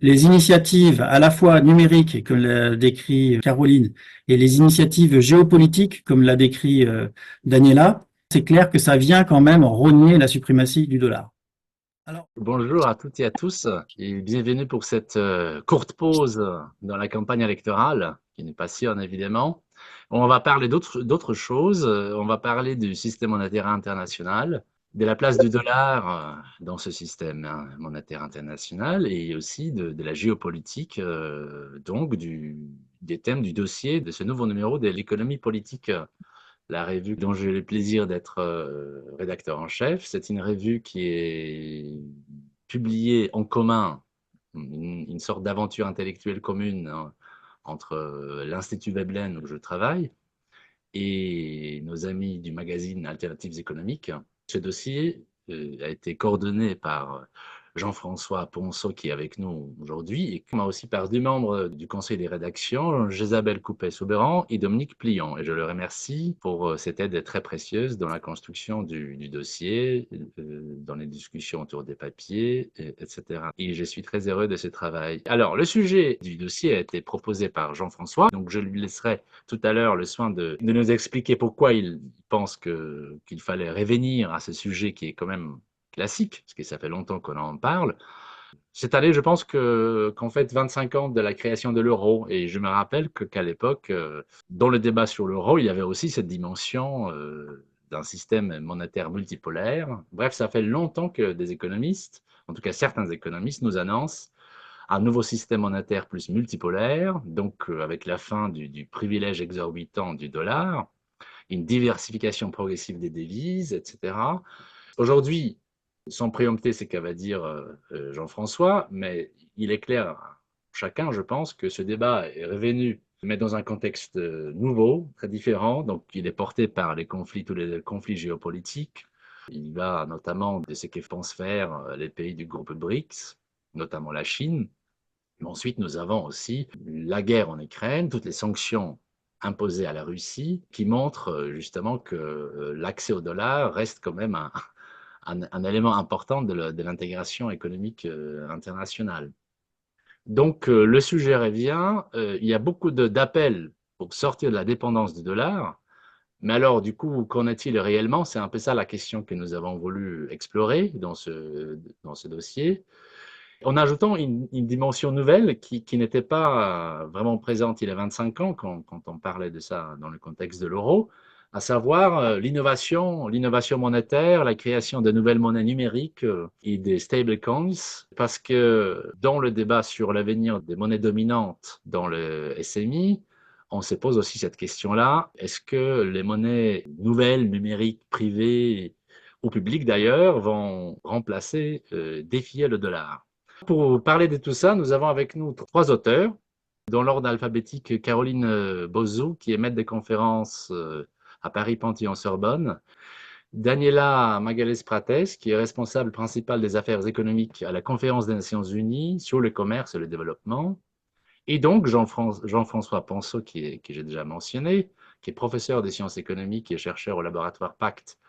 Les initiatives à la fois numériques, comme l'a décrit Caroline, et les initiatives géopolitiques, comme l'a décrit Daniela, c'est clair que ça vient quand même rogner la suprématie du dollar. Alors, Bonjour à toutes et à tous et bienvenue pour cette courte pause dans la campagne électorale qui nous passionne évidemment. On va parler d'autres choses. On va parler du système monétaire international, de la place du dollar dans ce système monétaire international et aussi de la géopolitique, donc des thèmes du dossier de ce nouveau numéro de l'économie politique, la revue dont j'ai le plaisir d'être rédacteur en chef. C'est une revue qui est publiée en commun, une sorte d'aventure intellectuelle commune, hein, entre l'Institut Veblen où je travaille et nos amis du magazine Alternatives économiques. Ce dossier a été coordonné par Jean-François Ponceau qui est avec nous aujourd'hui et aussi par deux membres du conseil des rédactions, Jésabelle Coupet-Sauberan et Dominique Pliant. Et je le remercie pour cette aide très précieuse dans la construction du dossier, dans les discussions autour des papiers, etc. Et je suis très heureux de ce travail. Alors, le sujet du dossier a été proposé par Jean-François, donc je lui laisserai tout à l'heure le soin de nous expliquer pourquoi il pense qu'il fallait revenir à ce sujet qui est quand même classique, parce que ça fait longtemps qu'on en parle. Cette année, je pense qu'en fait 25 ans de la création de l'euro, et je me rappelle qu'à l'époque, dans le débat sur l'euro, il y avait aussi cette dimension d'un système monétaire multipolaire. Bref, ça fait longtemps que des économistes, en tout cas certains économistes, nous annoncent un nouveau système monétaire plus multipolaire, donc avec la fin du privilège exorbitant du dollar, une diversification progressive des devises, etc. Aujourd'hui, sans préempter ce qu'a va dire Jean-François, mais il est clair à chacun, je pense, que ce débat est revenu, mais dans un contexte nouveau, très différent. Donc, il est porté par tous les conflits géopolitiques. Il va notamment de ce que pensent faire les pays du groupe BRICS, notamment la Chine. Mais ensuite, nous avons aussi la guerre en Ukraine, toutes les sanctions imposées à la Russie, qui montrent justement que l'accès au dollar reste quand même un élément important de l'intégration économique internationale. Donc, le sujet revient. Il y a beaucoup d'appels pour sortir de la dépendance du dollar. Mais alors, du coup, qu'en est-il réellement? C'est un peu ça la question que nous avons voulu explorer dans ce dossier, en ajoutant une dimension nouvelle qui n'était pas vraiment présente il y a 25 ans quand on parlait de ça dans le contexte de l'euro, à savoir l'innovation monétaire, la création de nouvelles monnaies numériques et des stablecoins, parce que dans le débat sur l'avenir des monnaies dominantes dans le SMI, on se pose aussi cette question-là. Est-ce que les monnaies nouvelles, numériques, privées ou publiques d'ailleurs, vont remplacer, défier le dollar? Pour parler de tout ça, nous avons avec nous trois auteurs. Dans l'ordre alphabétique, Caroline Bozou, qui est maître de conférences à Paris-Panthéon-Sorbonne. Daniela Magalhães-Prates, qui est responsable principale des affaires économiques à la Conférence des Nations Unies sur le commerce et le développement. Et donc Jean-François Ponceau, que j'ai déjà mentionné, qui est professeur des sciences économiques et chercheur au laboratoire Pacte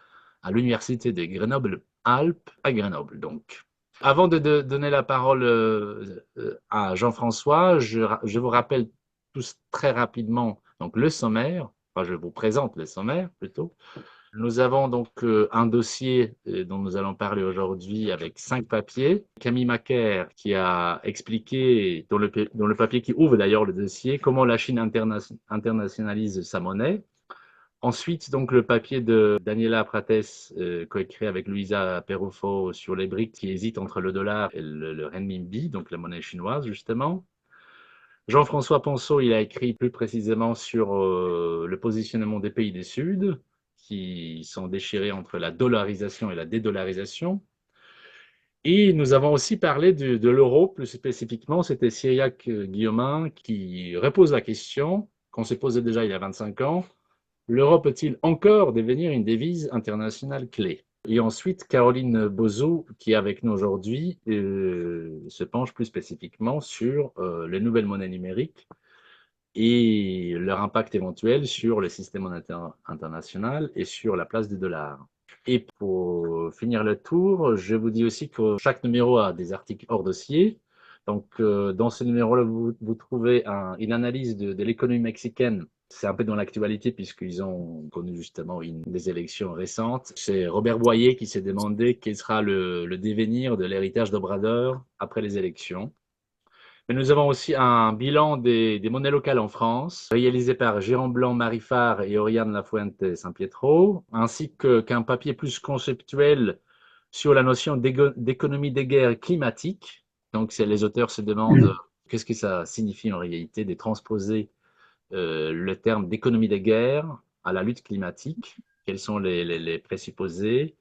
à l'université de Grenoble-Alpes à Grenoble. Donc, avant de donner la parole à Jean-François, je vous rappelle tous très rapidement donc, le sommaire. Enfin, je vous présente le sommaire plutôt. Nous avons donc un dossier dont nous allons parler aujourd'hui avec 5 papiers. Camille Macaire qui a expliqué, dans le papier qui ouvre d'ailleurs le dossier, comment la Chine internationalise sa monnaie. Ensuite, donc, le papier de Daniela Prates, coécrit avec Luisa Perufo sur les BRICS qui hésitent entre le dollar et le renminbi, donc la monnaie chinoise, justement. Jean-François Ponceau, il a écrit plus précisément sur le positionnement des pays du Sud, qui sont déchirés entre la dollarisation et la dédollarisation. Et nous avons aussi parlé de l'euro, plus spécifiquement, c'était Cyriac Guillaumin qui repose la question qu'on s'est posée déjà il y a 25 ans. L'euro peut-il encore devenir une devise internationale clé? Et ensuite, Caroline Bozou, qui est avec nous aujourd'hui, se penche plus spécifiquement sur les nouvelles monnaies numériques et leur impact éventuel sur le système monétaire international et sur la place du dollar. Et pour finir le tour, je vous dis aussi que chaque numéro a des articles hors dossier. Donc, dans ce numéro-là, vous trouvez une analyse de l'économie mexicaine. C'est un peu dans l'actualité puisqu'ils ont connu justement des élections récentes. C'est Robert Boyer qui s'est demandé quel sera le devenir de l'héritage d'Obrador après les élections. Mais nous avons aussi un bilan des monnaies locales en France, réalisé par Jérôme Blanc Marifard et Oriane Lafuente San-Pietro, ainsi qu'un papier plus conceptuel sur la notion d'économie des guerres climatiques. Donc, les auteurs se demandent qu'est-ce que ça signifie en réalité de transposer le terme d'économie des guerres à la lutte climatique, quels sont les présupposés.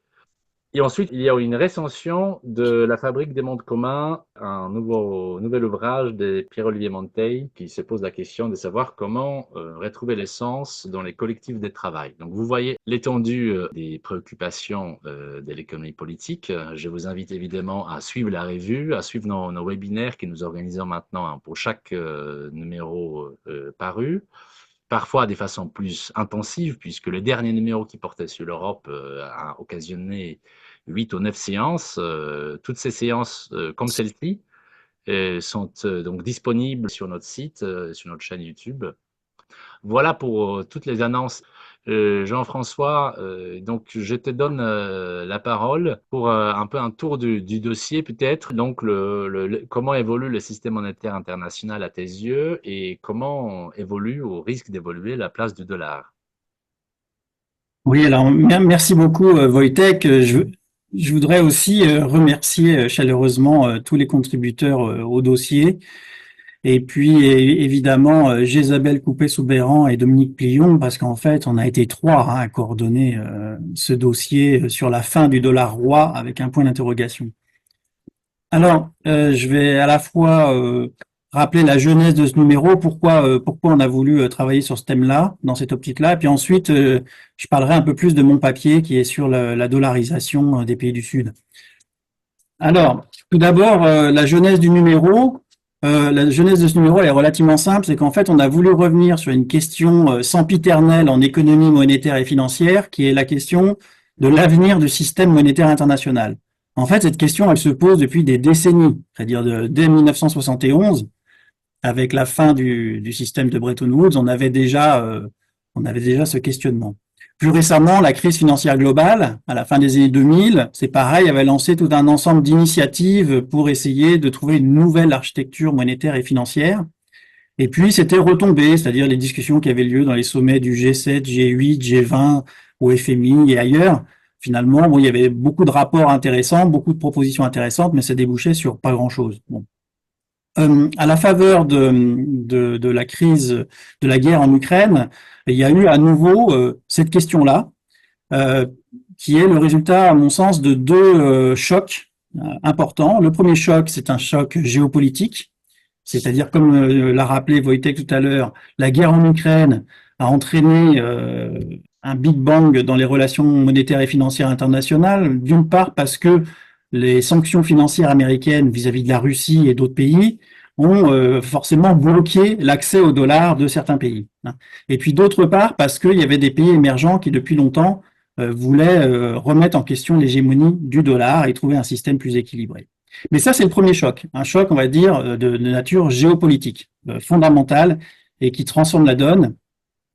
Et ensuite, il y a une recension de La Fabrique des mondes communs, un nouvel ouvrage de Pierre-Olivier Monteil qui se pose la question de savoir comment retrouver l'essence dans les collectifs de travail. Donc, vous voyez l'étendue des préoccupations de l'économie politique. Je vous invite évidemment à suivre la revue, à suivre nos webinaires que nous organisons maintenant pour chaque numéro paru. Parfois de façon plus intensive, puisque le dernier numéro qui portait sur l'Europe a occasionné 8 ou 9 séances. Toutes ces séances, comme celle-ci, sont donc disponibles sur notre site, sur notre chaîne YouTube. Voilà pour toutes les annonces. Jean-François, donc je te donne la parole pour un peu un tour du dossier peut-être. Donc, comment évolue le système monétaire international à tes yeux et comment évolue ou risque d'évoluer la place du dollar? Oui, alors merci beaucoup Wojtek. Je voudrais aussi remercier chaleureusement tous les contributeurs au dossier. Et puis évidemment Jésabel Coupé-Soubeyran et Dominique Plion, parce qu'en fait on a été trois à coordonner ce dossier sur la fin du dollar roi avec un point d'interrogation. Alors je vais à la fois rappeler la genèse de ce numéro, pourquoi on a voulu travailler sur ce thème-là, dans cette optique-là, et puis ensuite je parlerai un peu plus de mon papier qui est sur la dollarisation des pays du Sud. Alors tout d'abord la genèse du numéro. La genèse de ce numéro est relativement simple, c'est qu'en fait, on a voulu revenir sur une question sempiternelle en économie monétaire et financière, qui est la question de l'avenir du système monétaire international. En fait, cette question, elle se pose depuis des décennies, c'est-à-dire dès 1971, avec la fin du système de Bretton Woods, on avait déjà ce questionnement. Plus récemment, la crise financière globale, à la fin des années 2000, c'est pareil, avait lancé tout un ensemble d'initiatives pour essayer de trouver une nouvelle architecture monétaire et financière. Et puis, c'était retombé, c'est-à-dire les discussions qui avaient lieu dans les sommets du G7, G8, G20, au FMI et ailleurs. Finalement, bon, il y avait beaucoup de rapports intéressants, beaucoup de propositions intéressantes, mais ça débouchait sur pas grand-chose. Bon. À la faveur de la crise, de la guerre en Ukraine, il y a eu à nouveau cette question-là, qui est le résultat, à mon sens, de deux chocs importants. Le premier choc, c'est un choc géopolitique, c'est-à-dire, comme l'a rappelé Wojtek tout à l'heure, la guerre en Ukraine a entraîné un Big Bang dans les relations monétaires et financières internationales, d'une part parce que les sanctions financières américaines vis-à-vis de la Russie et d'autres pays ont forcément bloqué l'accès au dollar de certains pays. Et puis d'autre part, parce qu'il y avait des pays émergents qui depuis longtemps voulaient remettre en question l'hégémonie du dollar et trouver un système plus équilibré. Mais ça, c'est le premier choc, un choc, on va dire, de nature géopolitique, fondamentale, et qui transforme la donne,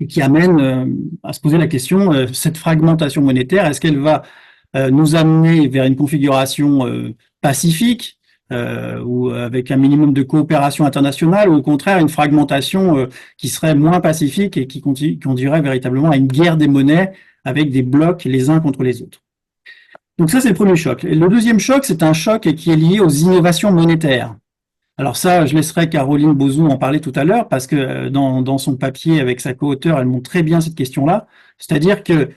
et qui amène à se poser la question, cette fragmentation monétaire, est-ce qu'elle va nous amener vers une configuration pacifique ou avec un minimum de coopération internationale, ou au contraire une fragmentation qui serait moins pacifique et qui conduirait véritablement à une guerre des monnaies avec des blocs les uns contre les autres. Donc ça, c'est le premier choc. Et le deuxième choc, c'est un choc qui est lié aux innovations monétaires. Alors ça, je laisserai Caroline Bauzou en parler tout à l'heure, parce que dans son papier avec sa co-auteure, elle montre très bien cette question-là, c'est-à-dire que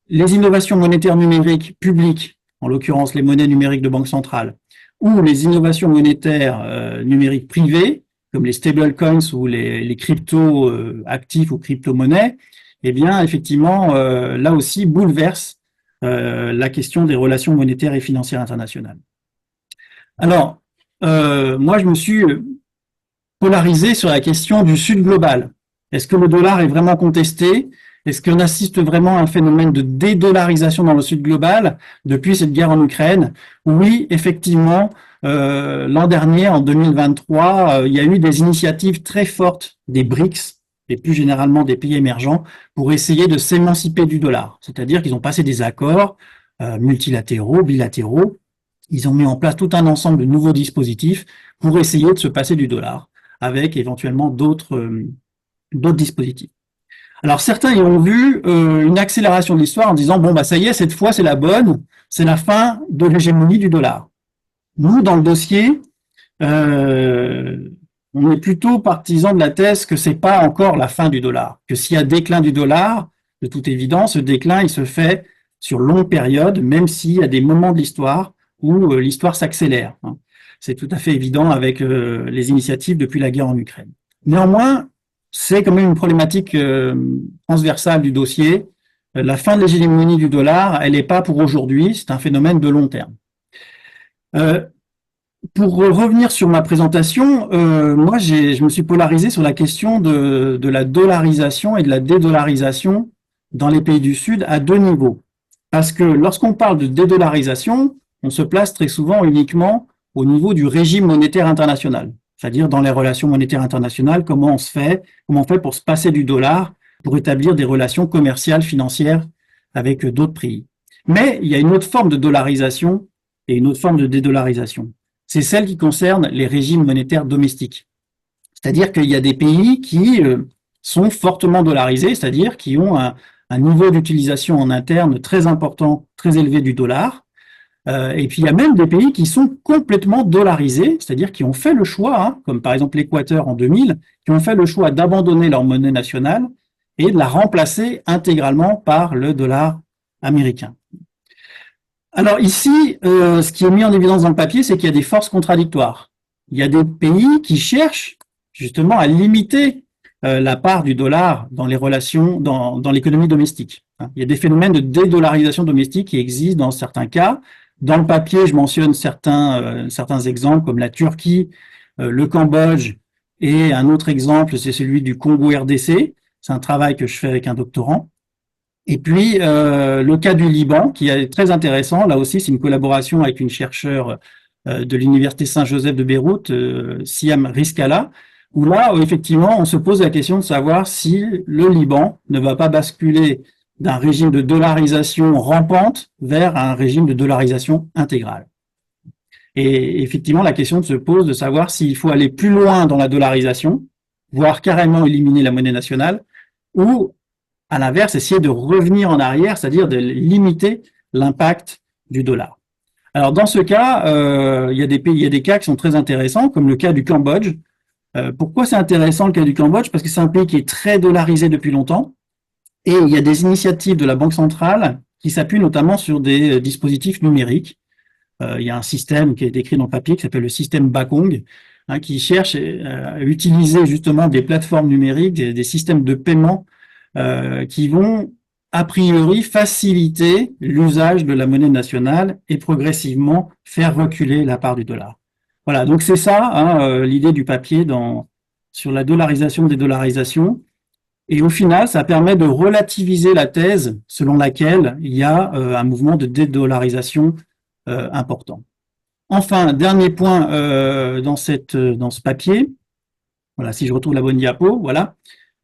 les innovations monétaires numériques publiques, en l'occurrence les monnaies numériques de banque centrale, ou les innovations monétaires numériques privées, comme les stablecoins ou les crypto actifs ou crypto-monnaies, eh bien, effectivement, là aussi, bouleversent la question des relations monétaires et financières internationales. Alors, moi, je me suis polarisé sur la question du Sud global. Est-ce que le dollar est vraiment contesté ? Est-ce qu'on assiste vraiment à un phénomène de dédollarisation dans le Sud global depuis cette guerre en Ukraine? Oui, effectivement, l'an dernier, en 2023, il y a eu des initiatives très fortes des BRICS et plus généralement des pays émergents pour essayer de s'émanciper du dollar. C'est-à-dire qu'ils ont passé des accords multilatéraux, bilatéraux. Ils ont mis en place tout un ensemble de nouveaux dispositifs pour essayer de se passer du dollar, avec éventuellement d'autres dispositifs. Alors certains y ont vu une accélération de l'histoire en disant bon bah ça y est, cette fois c'est la bonne, c'est la fin de l'hégémonie du dollar. Nous dans le dossier, on est plutôt partisans de la thèse que c'est pas encore la fin du dollar, que s'il y a déclin du dollar, de toute évidence, ce déclin il se fait sur longue période, même s'il y a des moments de l'histoire où l'histoire s'accélère. C'est tout à fait évident avec les initiatives depuis la guerre en Ukraine. Néanmoins, c'est quand même une problématique transversale du dossier. La fin de l'hégémonie du dollar, elle n'est pas pour aujourd'hui, c'est un phénomène de long terme. Pour revenir sur ma présentation, moi je me suis polarisé sur la question de la dollarisation et de la dédollarisation dans les pays du Sud à deux niveaux. Parce que lorsqu'on parle de dédollarisation, on se place très souvent uniquement au niveau du régime monétaire international. C'est-à-dire dans les relations monétaires internationales, comment on fait pour se passer du dollar, pour établir des relations commerciales, financières avec d'autres pays. Mais il y a une autre forme de dollarisation et une autre forme de dédollarisation. C'est celle qui concerne les régimes monétaires domestiques. C'est-à-dire qu'il y a des pays qui sont fortement dollarisés, c'est-à-dire qui ont un niveau d'utilisation en interne très important, très élevé du dollar. Et puis il y a même des pays qui sont complètement dollarisés, c'est-à-dire qui ont fait le choix, comme par exemple l'Équateur en 2000, qui ont fait le choix d'abandonner leur monnaie nationale et de la remplacer intégralement par le dollar américain. Alors ici, ce qui est mis en évidence dans le papier, c'est qu'il y a des forces contradictoires. Il y a des pays qui cherchent justement à limiter la part du dollar dans les relations, dans l'économie domestique. Il y a des phénomènes de dédollarisation domestique qui existent dans certains cas. Dans le papier, je mentionne certains exemples comme la Turquie, le Cambodge et un autre exemple, c'est celui du Congo RDC. C'est un travail que je fais avec un doctorant. Et puis, le cas du Liban, qui est très intéressant. Là aussi, c'est une collaboration avec une chercheure de l'Université Saint-Joseph de Beyrouth, Siam Rizkallah, où là, effectivement, on se pose la question de savoir si le Liban ne va pas basculer d'un régime de dollarisation rampante vers un régime de dollarisation intégrale. Et effectivement, la question se pose de savoir s'il faut aller plus loin dans la dollarisation, voire carrément éliminer la monnaie nationale, ou à l'inverse, essayer de revenir en arrière, c'est-à-dire de limiter l'impact du dollar. Alors dans ce cas, il y a des cas qui sont très intéressants, comme le cas du Cambodge. Pourquoi c'est intéressant le cas du Cambodge? Parce que c'est un pays qui est très dollarisé depuis longtemps, et il y a des initiatives de la Banque centrale qui s'appuient notamment sur des dispositifs numériques. Il y a un système qui est décrit dans le papier qui s'appelle le système Bakong, qui cherche à utiliser justement des plateformes numériques, des systèmes de paiement qui vont a priori faciliter l'usage de la monnaie nationale et progressivement faire reculer la part du dollar. Voilà, donc c'est ça l'idée du papier sur la dollarisation des dollarisations. Et au final, ça permet de relativiser la thèse selon laquelle il y a un mouvement de dédollarisation important. Enfin, dernier point dans ce papier, voilà, si je retrouve la bonne diapo, voilà.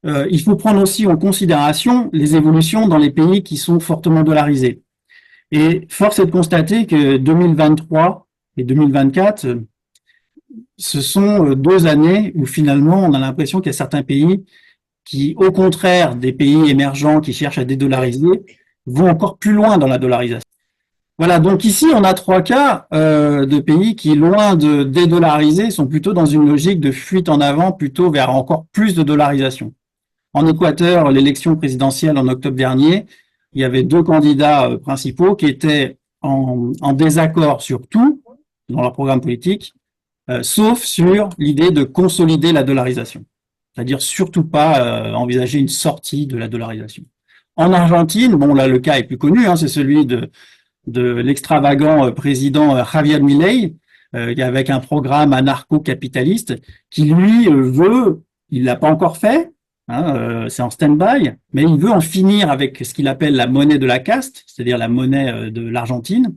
Il faut prendre aussi en considération les évolutions dans les pays qui sont fortement dollarisés. Et force est de constater que 2023 et 2024, ce sont 2 années où finalement on a l'impression qu'il y a certains pays qui, au contraire des pays émergents qui cherchent à dédollariser, vont encore plus loin dans la dollarisation. Voilà, donc ici on a 3 cas de pays qui, loin de dédollariser, sont plutôt dans une logique de fuite en avant, plutôt vers encore plus de dollarisation. En Équateur, l'élection présidentielle en octobre dernier, il y avait 2 candidats principaux qui étaient en désaccord sur tout dans leur programme politique, sauf sur l'idée de consolider la dollarisation. C'est-à-dire surtout pas envisager une sortie de la dollarisation. En Argentine, bon là le cas est plus connu, c'est celui de l'extravagant président Javier Milei, avec un programme anarcho-capitaliste qui lui il l'a pas encore fait, c'est en stand-by, mais il veut en finir avec ce qu'il appelle la monnaie de la caste, c'est-à-dire la monnaie de l'Argentine,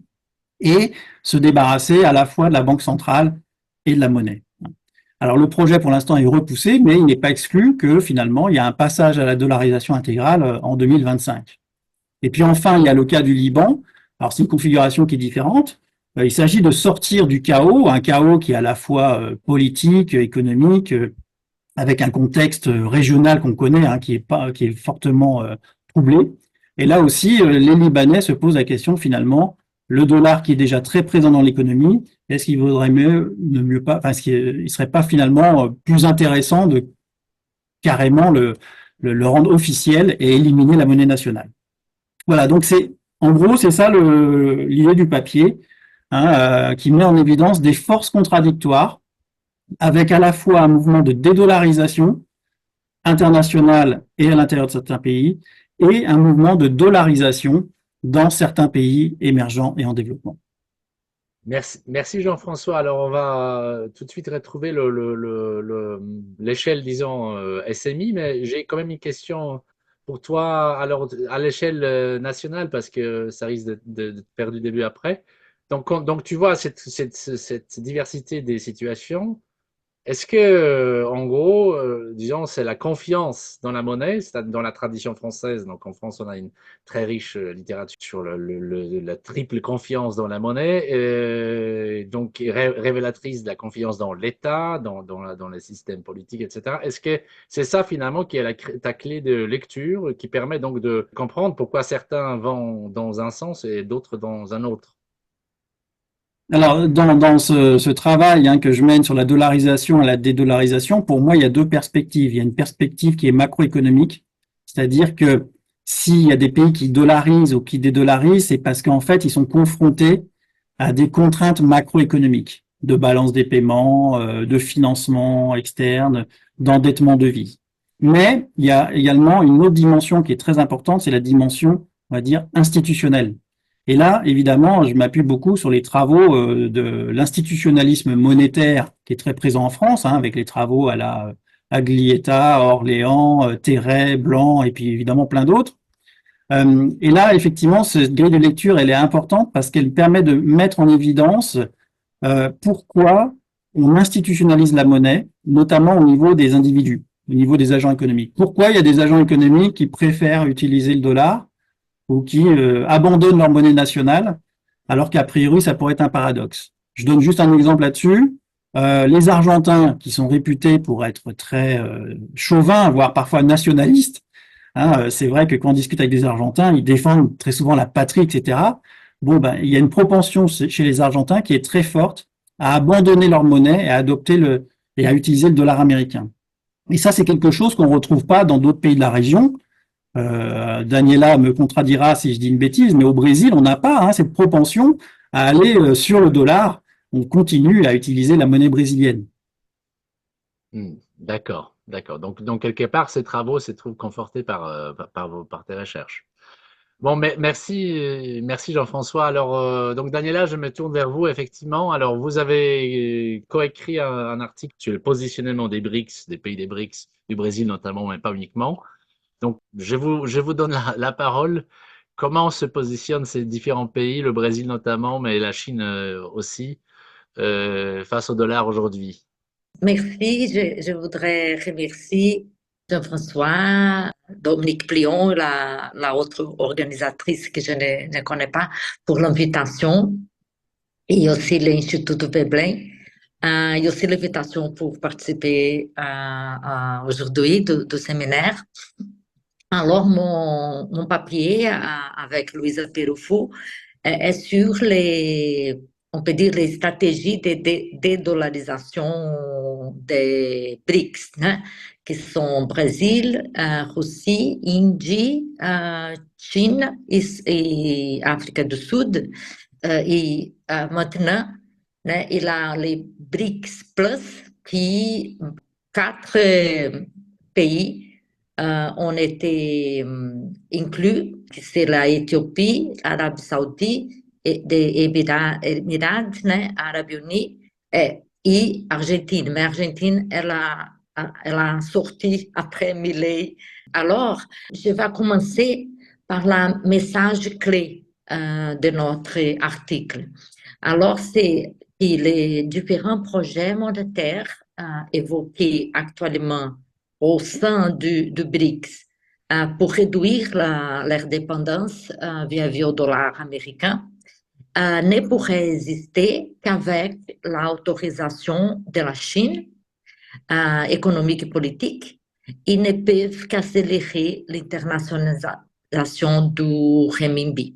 et se débarrasser à la fois de la banque centrale et de la monnaie. Alors le projet pour l'instant est repoussé, mais il n'est pas exclu que finalement il y a un passage à la dollarisation intégrale en 2025. Et puis enfin, il y a le cas du Liban. Alors c'est une configuration qui est différente. Il s'agit de sortir du chaos, un chaos qui est à la fois politique, économique, avec un contexte régional qu'on connaît, hein, qui est fortement troublé. Et là aussi, les Libanais se posent la question finalement, le dollar qui est déjà très présent dans l'économie, est-ce qu'il vaudrait ne mieux pas, enfin, est-ce qu'il serait pas finalement plus intéressant de carrément le rendre officiel et éliminer la monnaie nationale. Voilà, donc en gros, c'est ça l'idée du papier, hein, qui met en évidence des forces contradictoires avec à la fois un mouvement de dédollarisation internationale et à l'intérieur de certains pays et un mouvement de dollarisation dans certains pays émergents et en développement. Merci Jean-François. Alors, on va tout de suite retrouver l'échelle, disons, SMI, mais j'ai quand même une question pour toi, alors, à l'échelle nationale, parce que ça risque de faire du début après. Donc tu vois cette diversité des situations. Est-ce que, en gros, disons, c'est la confiance dans la monnaie, c'est dans la tradition française. Donc, en France, on a une très riche littérature sur la triple confiance dans la monnaie, donc révélatrice de la confiance dans l'État, dans les systèmes politiques, etc. Est-ce que c'est ça finalement qui est ta clé de lecture, qui permet donc de comprendre pourquoi certains vont dans un sens et d'autres dans un autre? Alors, dans ce travail que je mène sur la dollarisation et la dédollarisation, pour moi, il y a deux perspectives. Il y a une perspective qui est macroéconomique, c'est-à-dire que s'il y a des pays qui dollarisent ou qui dédollarisent, c'est parce qu'en fait, ils sont confrontés à des contraintes macroéconomiques, de balance des paiements, de financement externe, d'endettement de vie. Mais il y a également une autre dimension qui est très importante, c'est la dimension, on va dire, institutionnelle. Et là, évidemment, je m'appuie beaucoup sur les travaux de l'institutionnalisme monétaire qui est très présent en France, hein, avec les travaux à la Aglietta, Orléans, Terray, Blanc, et puis évidemment plein d'autres. Et là, effectivement, cette grille de lecture, elle est importante parce qu'elle permet de mettre en évidence pourquoi on institutionnalise la monnaie, notamment au niveau des individus, au niveau des agents économiques. Pourquoi il y a des agents économiques qui préfèrent utiliser le dollar ou qui abandonnent leur monnaie nationale, alors qu'a priori, ça pourrait être un paradoxe. Je donne juste un exemple là-dessus. Les Argentins, qui sont réputés pour être très chauvins, voire parfois nationalistes, hein, c'est vrai que quand on discute avec des Argentins, ils défendent très souvent la patrie, etc. Bon, ben, il y a une propension chez les Argentins qui est très forte à abandonner leur monnaie et à et à utiliser le dollar américain. Et ça, c'est quelque chose qu'on ne retrouve pas dans d'autres pays de la région. Daniela me contredira si je dis une bêtise, mais au Brésil, on n'a pas cette propension à aller sur le dollar. On continue à utiliser la monnaie brésilienne. D'accord, d'accord. Donc, quelque part, ces travaux se trouvent confortés par tes recherches. Bon, mais merci Jean-François. Alors, donc Daniela, je me tourne vers vous, effectivement. Alors, vous avez coécrit un article sur le positionnement des BRICS, des pays des BRICS, du Brésil notamment, mais pas uniquement. Donc, je vous donne la parole. Comment se positionnent ces différents pays, le Brésil notamment, mais la Chine aussi, face au dollar aujourd'hui? Merci, je voudrais remercier Jean-François, Dominique Plion, la autre organisatrice que je ne connais pas, pour l'invitation, et aussi l'Institut Veblen, et aussi l'invitation pour participer aujourd'hui du séminaire. Alors, mon papier avec Louisa Perufo est sur on peut dire, les stratégies de dédollarisation des BRICS, hein, qui sont Brésil, Russie, Indie, Chine et Afrique du Sud. Et maintenant, hein, il y a les BRICS Plus, qui 4 pays ont été inclus, c'est la Éthiopie, l'Arabie Saoudite, et des Émirats Arabes Unis et Argentine. Mais Argentine, elle a sorti après Milei. Alors, je vais commencer par le message clé de notre article. Alors, c'est que les différents projets monétaires évoqués actuellement au sein du BRICS pour réduire leur dépendance vis-à-vis au dollar américain ne pourraient exister qu'avec l'autorisation de la Chine économique et politique. Ils ne peuvent qu'accélérer l'internationalisation du renminbi.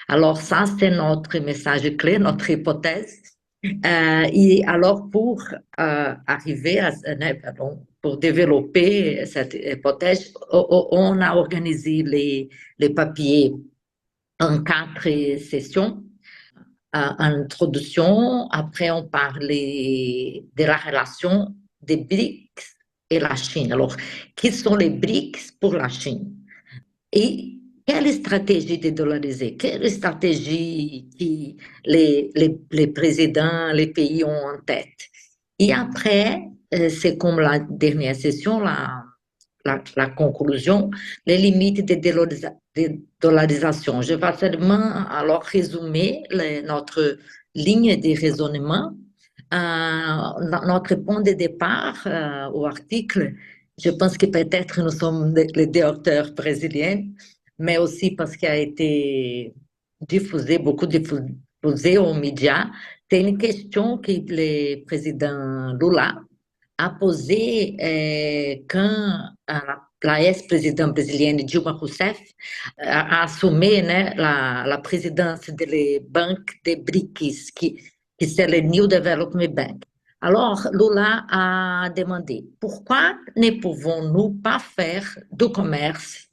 Alors ça, c'est notre message clé, notre hypothèse. Et alors, pour arriver à, pour développer cette hypothèse, on a organisé les papiers en 4 sessions. Introduction, après on parlait de la relation des BRICS et la Chine. Alors, qui sont les BRICS pour la Chine? Et quelle stratégie dédollarisée? Quelle stratégie que les présidents, les pays ont en tête? Et après, c'est comme la dernière session, la conclusion, les limites de dollarisation. Je vais seulement alors résumer notre ligne de raisonnement. Notre point de départ au article, je pense que peut-être nous sommes les 2 auteurs brésiliens, mais aussi parce qu'il a été beaucoup diffusé aux médias. C'est une question que le président Lula a posée quand la ex-présidente brésilienne Dilma Rousseff a assumé la présidence des banques des BRICS, qui c'est le New Development Bank. Alors, Lula a demandé pourquoi ne pouvons-nous pas faire du commerce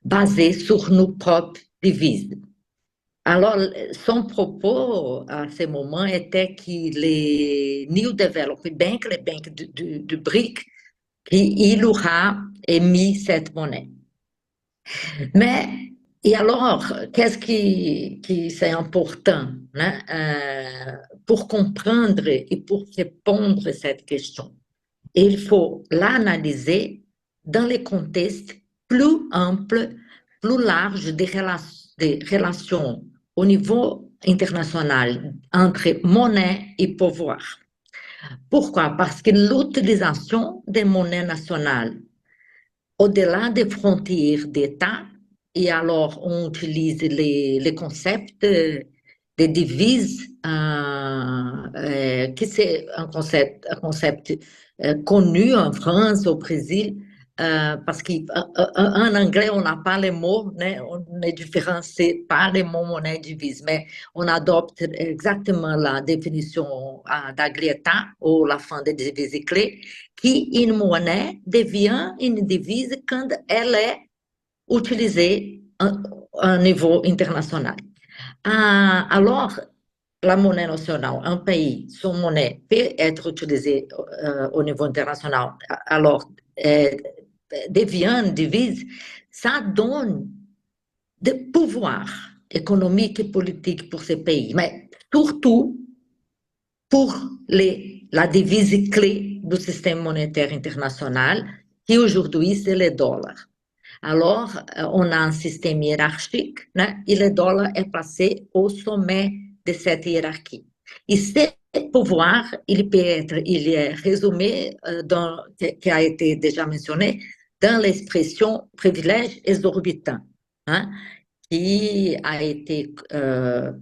basé sur nos propres devises? Alors, son propos à ce moment était que les New Development Bank, les banques du BRIC, il aura émis cette monnaie. Mais, et alors, qu'est-ce qui c'est important pour comprendre et pour répondre à cette question? Il faut l'analyser dans le contexte plus ample, plus large des relations au niveau international entre monnaie et pouvoir. Pourquoi? Parce que l'utilisation des monnaies nationales au-delà des frontières d'État, et alors on utilise les concepts des devises, qui c'est un concept connu en France, au Brésil, parce qu'en anglais, on n'a pas les mots, on ne différencie pas les mots monnaie et devise, mais on adopte exactement la définition d'Aglietta, ou la fin des devises clés, qu'une monnaie devient une devise quand elle est utilisée à un niveau international. Alors, la monnaie nationale, un pays, son monnaie peut être utilisée au niveau international, alors devient une devise, ça donne de pouvoir économique et politique pour ces pays, mais surtout pour la devise clé du système monétaire international, qui aujourd'hui c'est le dollar. Alors, on a un système hiérarchique, et le dollar est placé au sommet de cette hiérarchie. Et ce pouvoir, il est résumé, qui a été déjà mentionné, dans l'expression privilège exorbitant, qui a été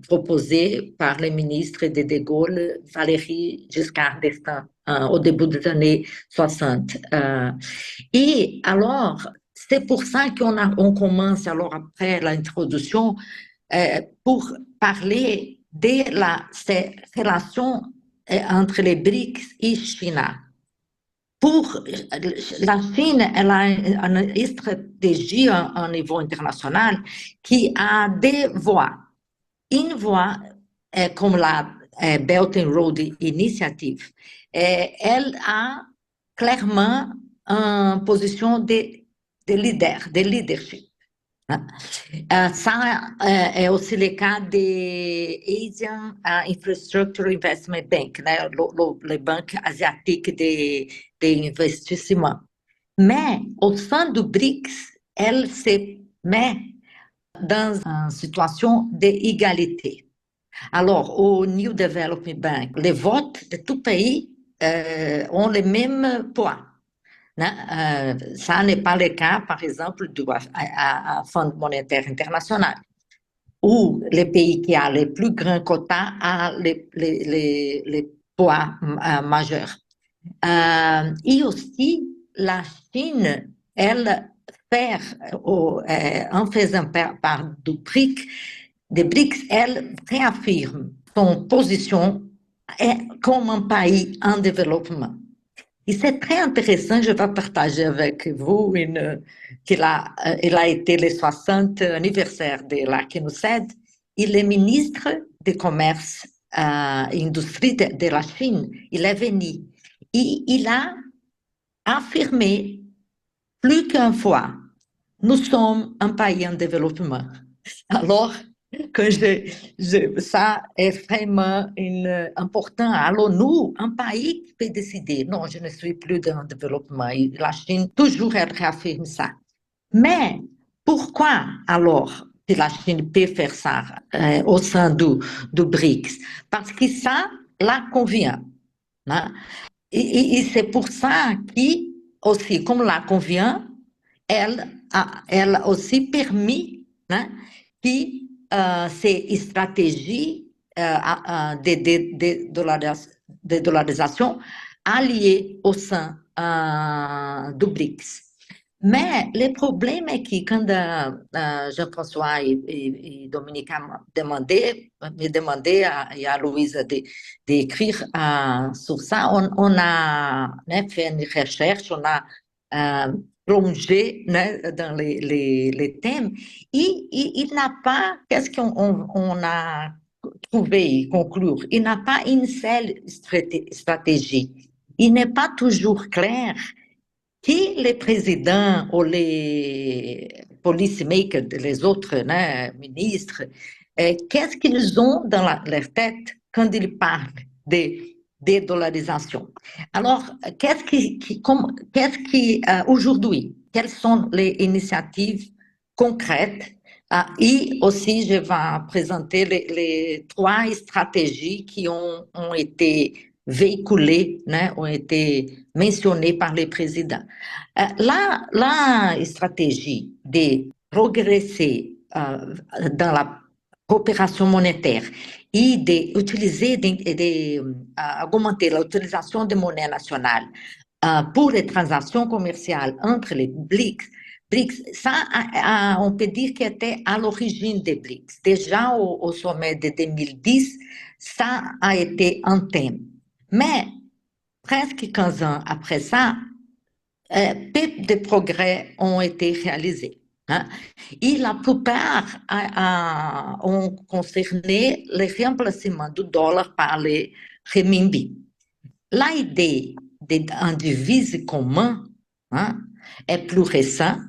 proposé par le ministre de Gaulle, Valéry Giscard d'Estaing, au début des années 60. Et alors, c'est pour ça qu'on commence, alors après l'introduction, pour parler de ces relations entre les BRICS et Chine. Pour la Chine, elle a une stratégie au niveau international qui a 2 voies. Une voie, comme la Belt and Road Initiative, elle a clairement une position de leadership. Ça est aussi le cas de Asian Infrastructure Investment Bank, les banques asiatiques d'investissement. Mais au sein du BRICS, elle se met dans une situation d'égalité. Alors, au New Development Bank, les votes de tout pays ont le même poids. Ça n'est pas le cas, par exemple, du Fonds monétaire international, où le pays qui a le plus grand quota a les poids majeurs. Et aussi, la Chine, elle fait, en faisant part du BRICS, elle réaffirme son position comme un pays en développement. Et c'est très intéressant, je vais partager avec vous qu'il a été le 60 anniversaire de la Kinoced, et le ministre du Commerce et Industrie de la Chine, il est venu. Et il a affirmé plus qu'une fois, nous sommes un pays en développement. Alors, ça est vraiment important. Alors, nous, un pays qui peut décider, non, je ne suis plus dans le développement. Et la Chine, toujours, elle réaffirme ça. Mais pourquoi, alors, que la Chine peut faire ça au sein du BRICS? Parce que ça la convient. Hein? Et c'est pour ça qu'aussi, comme la convient, elle a aussi permis que ces stratégies de dollarisation alliées au sein du BRICS. Mais le problème est que quand Jean-François et Dominique me demandaient à Louise d'écrire sur ça, on a fait une recherche, on a plongé dans les thèmes, et il n'a pas, qu'est-ce qu'on a trouvé, conclure, il n'a pas une seule stratégie. Il n'est pas toujours clair que les présidents ou les policymakers, les autres ministres, qu'est-ce qu'ils ont dans leur tête quand ils parlent de dédollarisation. Alors, qu'est-ce qui aujourd'hui, quelles sont les initiatives concrètes et aussi, je vais présenter les 3 stratégies qui ont été véhiculées, ont été mentionnées par les présidents. La stratégie de progresser dans la coopération monétaire et d'augmenter l'utilisation de monnaie nationale pour les transactions commerciales entre les BRICS, ça, on peut dire qu'il était à l'origine des BRICS. Déjà au sommet de 2010, ça a été un thème. Mais presque 15 ans après ça, peu de progrès ont été réalisés. Et la plupart ont concerné le remplacement du dollar par le renminbi. L'idée d'une devise commune est plus récente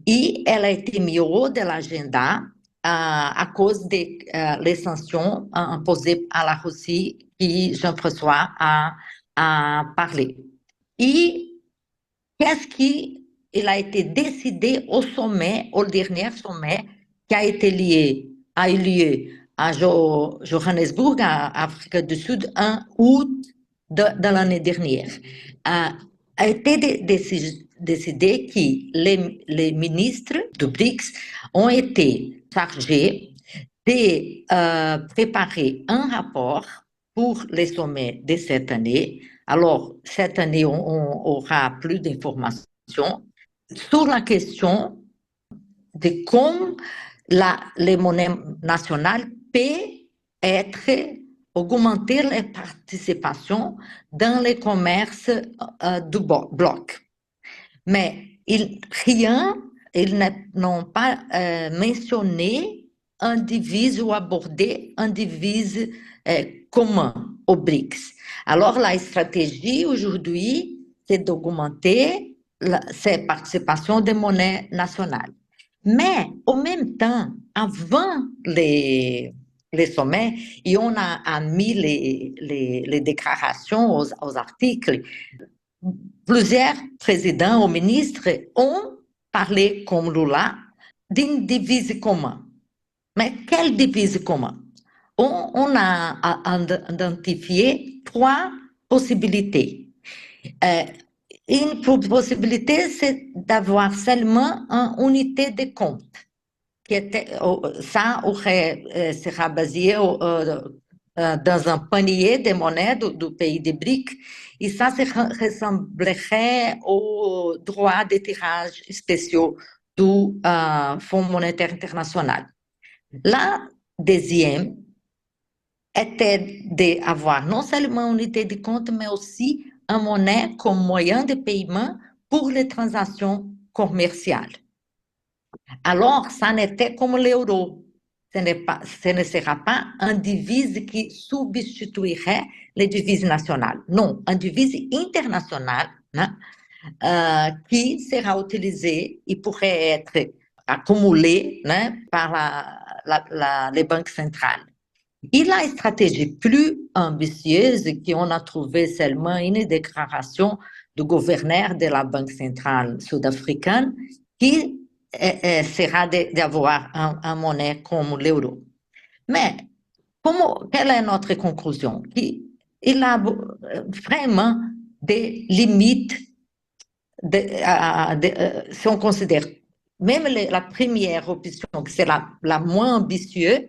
et elle a été mise au haut de l'agenda à cause des les sanctions imposées à la Russie que Jean-François a parlé. Et qu'est-ce qui a été décidé au dernier sommet qui a eu lieu à Johannesburg, en Afrique du Sud, en août de l'année dernière. A été décidé que les ministres du BRICS ont été chargés de préparer un rapport pour les sommets de cette année. Alors, cette année, on aura plus d'informations sur la question de comment les monnaies nationales peuvent augmenter les participations dans le commerce du bloc. Mais ils n'ont pas mentionné une devise ou abordé une devise commune aux BRICS. Alors, la stratégie aujourd'hui, c'est d'augmenter ces participations des monnaies nationales. Mais, en même temps, avant les sommets, et on a mis les déclarations aux articles, plusieurs présidents ou ministres ont parlé, comme Lula, d'une devise commune. Mais quelle devise commune? On a identifié trois possibilités. Une possibilité, c'est d'avoir seulement une unité de compte. Ça sera basé dans un panier de monnaie du pays des BRICS, et ça ressemblerait aux droits de tirage spéciaux du Fonds monétaire international. La deuxième était d'avoir non seulement une unité de compte, mais aussi une monnaie comme moyen de paiement pour les transactions commerciales. Alors, ça n'était comme l'euro. Ce ne sera pas une devise qui substituerait les devises nationales. Non, une devise internationale qui sera utilisée et pourrait être accumulée par les banques centrales. Et la stratégie plus ambitieuse qu'on a trouvée seulement une déclaration du gouverneur de la Banque centrale sud-africaine qui sera d'avoir un monnaie comme l'euro. Mais quelle est notre conclusion? Il a vraiment des limites si on considère même la première option, que c'est la moins ambitieuse,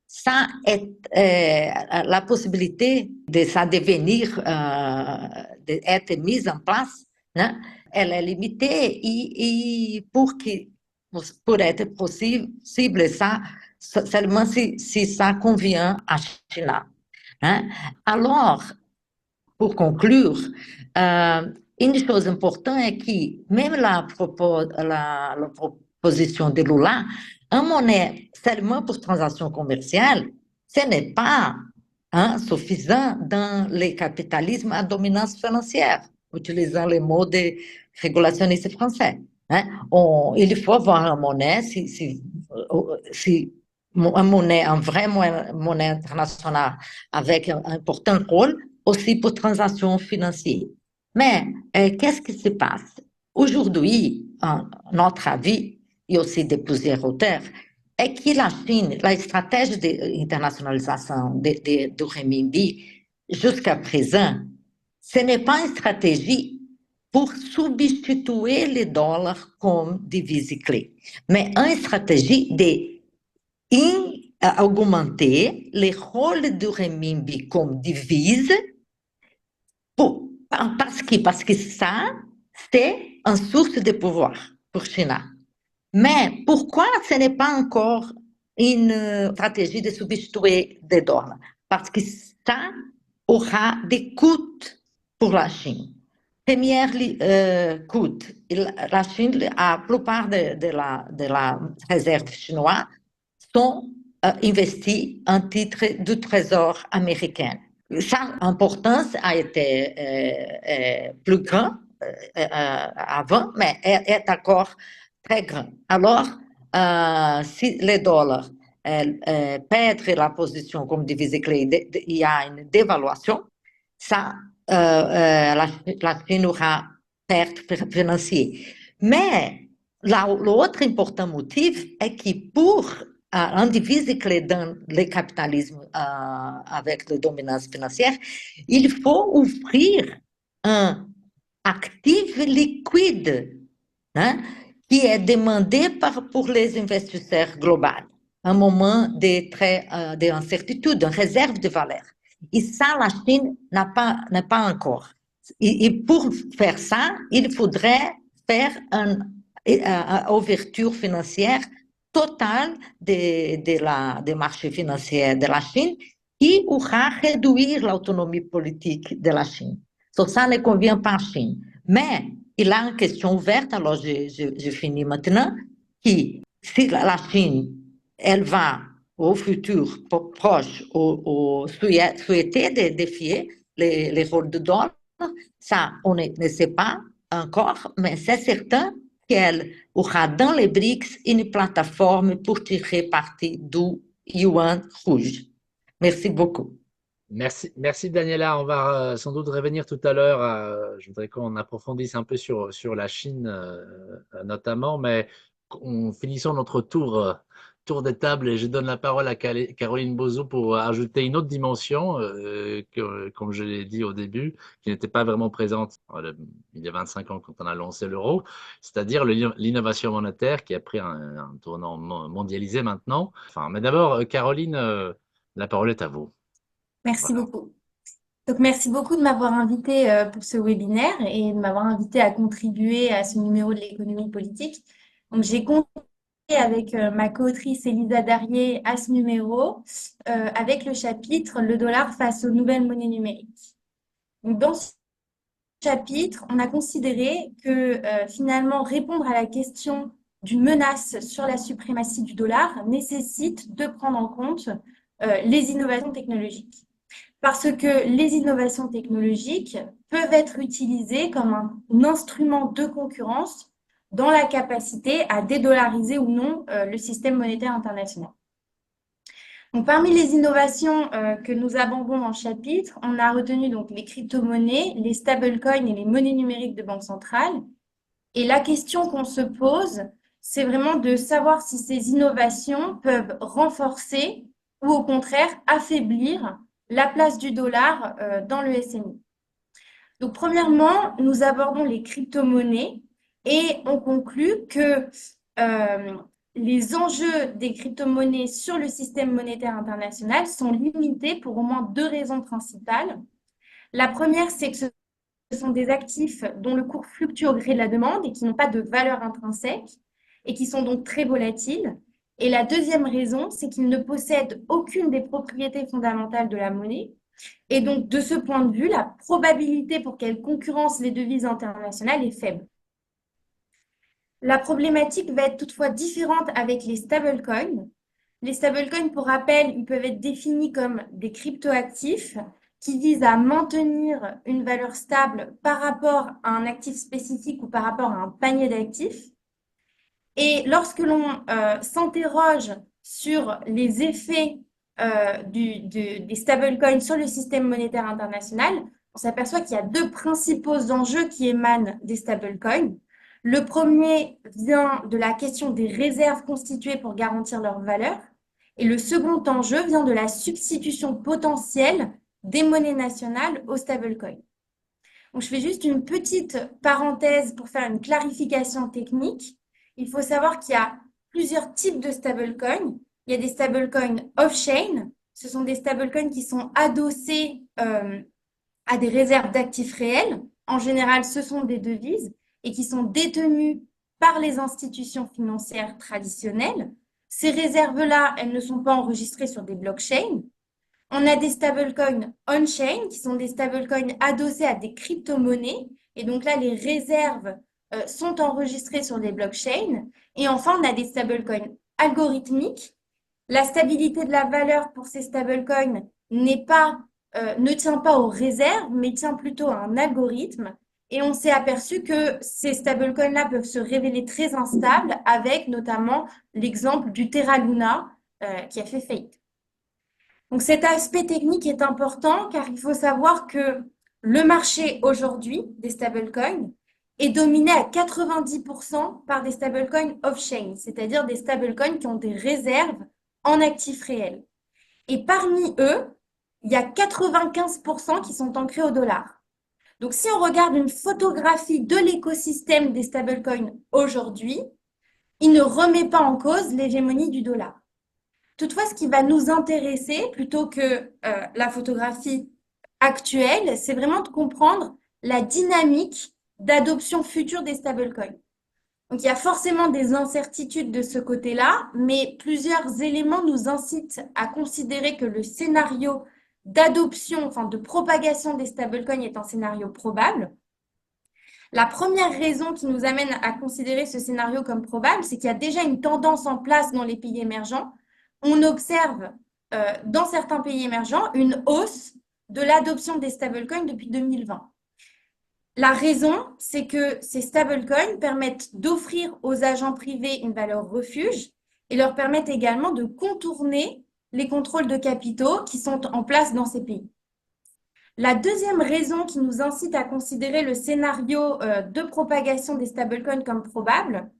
ça est la possibilité de ça devenir, d'être mise en place, hein, elle est limitée et pour être possible ça, seulement si ça convient à Chine. Hein. Alors, pour conclure, une chose importante est que même la proposition de Lula, une monnaie seulement pour transactions commerciales, ce n'est pas suffisant dans le capitalisme à dominance financière, utilisant les mots des régulationnistes français. Hein. Il faut avoir une monnaie, une vraie monnaie internationale avec un important rôle aussi pour transactions financières. Mais qu'est-ce qui se passe? Aujourd'hui, notre avis, et aussi de plusieurs auteurs, est que la Chine, la stratégie d'internationalisation du renminbi jusqu'à présent, ce n'est pas une stratégie pour substituer le dollar comme devise clé, mais une stratégie d'augmenter le rôle du renminbi comme devise parce que ça, c'est une source de pouvoir pour Chine. Mais pourquoi ce n'est pas encore une stratégie de substituer des dollars? Parce que ça aura des coûts pour la Chine. Premier coût, la Chine, la plupart de la réserve chinoise sont investis en titre du Trésor américain. Sa importance a été plus grande avant, mais est encore très grande. Alors, si les dollars perdent la position comme devise clé, il y a une dévaluation, ça, la Chine aura perte financière. Mais l'autre important motif est que pour un devise clé dans le capitalisme avec la dominance financière, il faut offrir un actif liquide qui est demandé pour les investisseurs globaux. Un moment d'incertitude, de réserve de valeur. Et ça, la Chine n'a pas encore. Et pour faire ça, il faudrait faire une ouverture financière totale des marchés financiers de la Chine qui aura réduire l'autonomie politique de la Chine. Ça ne convient pas à la Chine. Mais il y a une question ouverte, alors je finis maintenant, qui si la Chine, elle va au futur proche souhaiter de défier les rôles de dollar, ça on ne sait pas encore, mais c'est certain qu'elle aura dans les BRICS une plateforme pour tirer parti du yuan rouge. Merci beaucoup. Merci Daniela. On va sans doute revenir tout à l'heure. Je voudrais qu'on approfondisse un peu sur la Chine notamment, mais finissons notre tour tour de table et je donne la parole à Caroline Bozo pour ajouter une autre dimension, comme je l'ai dit au début, qui n'était pas vraiment présente il y a 25 ans quand on a lancé l'euro, c'est-à-dire l'innovation monétaire qui a pris un tournant mondialisé maintenant. Enfin, mais d'abord, Caroline, la parole est à vous. Merci Voilà. beaucoup. Donc, merci beaucoup de m'avoir invité pour ce webinaire et de m'avoir invité à contribuer à ce numéro de l'économie politique. Donc, j'ai contribué avec ma co-autrice Elisa Darrier à ce numéro avec le chapitre Le dollar face aux nouvelles monnaies numériques. Donc, dans ce chapitre, on a considéré que finalement répondre à la question d'une menace sur la suprématie du dollar nécessite de prendre en compte les innovations technologiques. Parce que les innovations technologiques peuvent être utilisées comme un instrument de concurrence dans la capacité à dédollariser ou non le système monétaire international. Donc, parmi les innovations que nous abordons dans le chapitre, on a retenu donc les crypto-monnaies, les stablecoins et les monnaies numériques de banque centrale. Et la question qu'on se pose, c'est vraiment de savoir si ces innovations peuvent renforcer ou au contraire affaiblir la place du dollar dans le SMI. Donc, premièrement, nous abordons les crypto-monnaies et on conclut que les enjeux des crypto-monnaies sur le système monétaire international sont limités pour au moins deux raisons principales. La première, c'est que ce sont des actifs dont le cours fluctue au gré de la demande et qui n'ont pas de valeur intrinsèque et qui sont donc très volatiles. Et la deuxième raison, c'est qu'ils ne possèdent aucune des propriétés fondamentales de la monnaie. Et donc, de ce point de vue, la probabilité pour qu'elles concurrencent les devises internationales est faible. La problématique va être toutefois différente avec les stablecoins. Les stablecoins, pour rappel, ils peuvent être définis comme des cryptoactifs qui visent à maintenir une valeur stable par rapport à un actif spécifique ou par rapport à un panier d'actifs. Et lorsque l'on s'interroge sur les effets des stablecoins sur le système monétaire international, on s'aperçoit qu'il y a deux principaux enjeux qui émanent des stablecoins. Le premier vient de la question des réserves constituées pour garantir leur valeur. Et le second enjeu vient de la substitution potentielle des monnaies nationales aux stablecoins. Donc, je fais juste une petite parenthèse pour faire une clarification technique. Il faut savoir qu'il y a plusieurs types de stablecoins. Il y a des stablecoins off-chain. Ce sont des stablecoins qui sont adossés à des réserves d'actifs réels. En général, ce sont des devises et qui sont détenus par les institutions financières traditionnelles. Ces réserves-là, elles ne sont pas enregistrées sur des blockchains. On a des stablecoins on-chain, qui sont des stablecoins adossés à des crypto-monnaies. Et donc là, les réserves sont enregistrées sur des blockchains. Et enfin, on a des stablecoins algorithmiques. La stabilité de la valeur pour ces stablecoins ne tient pas aux réserves, mais tient plutôt à un algorithme. Et on s'est aperçu que ces stablecoins-là peuvent se révéler très instables, avec notamment l'exemple du Terra Luna qui a fait faillite. Donc cet aspect technique est important car il faut savoir que le marché aujourd'hui des stablecoins est dominé à 90% par des stablecoins off-chain, c'est-à-dire des stablecoins qui ont des réserves en actifs réels. Et parmi eux, il y a 95% qui sont ancrés au dollar. Donc si on regarde une photographie de l'écosystème des stablecoins aujourd'hui, il ne remet pas en cause l'hégémonie du dollar. Toutefois, ce qui va nous intéresser, plutôt que la photographie actuelle, c'est vraiment de comprendre la dynamique d'adoption future des stablecoins. Donc, il y a forcément des incertitudes de ce côté-là, mais plusieurs éléments nous incitent à considérer que le scénario d'adoption, enfin de propagation des stablecoins est un scénario probable. La première raison qui nous amène à considérer ce scénario comme probable, c'est qu'il y a déjà une tendance en place dans les pays émergents. On observe dans certains pays émergents une hausse de l'adoption des stablecoins depuis 2020. La raison, c'est que ces stablecoins permettent d'offrir aux agents privés une valeur refuge et leur permettent également de contourner les contrôles de capitaux qui sont en place dans ces pays. La deuxième raison qui nous incite à considérer le scénario de propagation des stablecoins comme probable,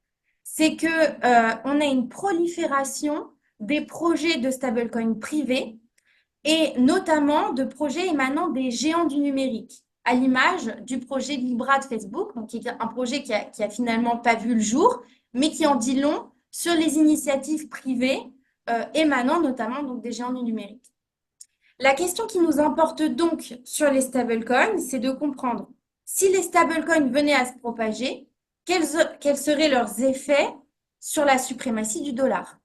c'est qu'on a une prolifération des projets de stablecoin privés et notamment de projets émanant des géants du numérique, à l'image du projet Libra de Facebook, donc qui est un projet qui a finalement pas vu le jour, mais qui en dit long sur les initiatives privées émanant notamment donc, des géants du numérique. La question qui nous importe donc sur les stablecoins, c'est de comprendre si les stablecoins venaient à se propager, quels seraient leurs effets sur la suprématie du dollar.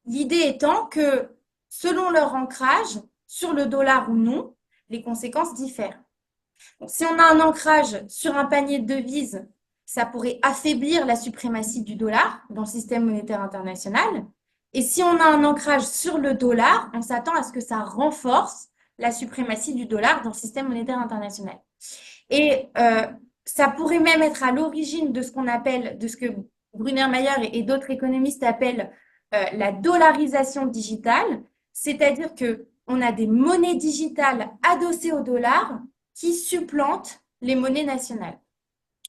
L'idée étant que, selon leur ancrage, sur le dollar ou non, les conséquences diffèrent. Donc, si on a un ancrage sur un panier de devises, ça pourrait affaiblir la suprématie du dollar dans le système monétaire international. Et si on a un ancrage sur le dollar, on s'attend à ce que ça renforce la suprématie du dollar dans le système monétaire international. Et ça pourrait même être à l'origine de ce qu'on appelle, de ce que Brunner Mayer et d'autres économistes appellent la dollarisation digitale, c'est-à-dire qu'on a des monnaies digitales adossées au dollar qui supplantent les monnaies nationales.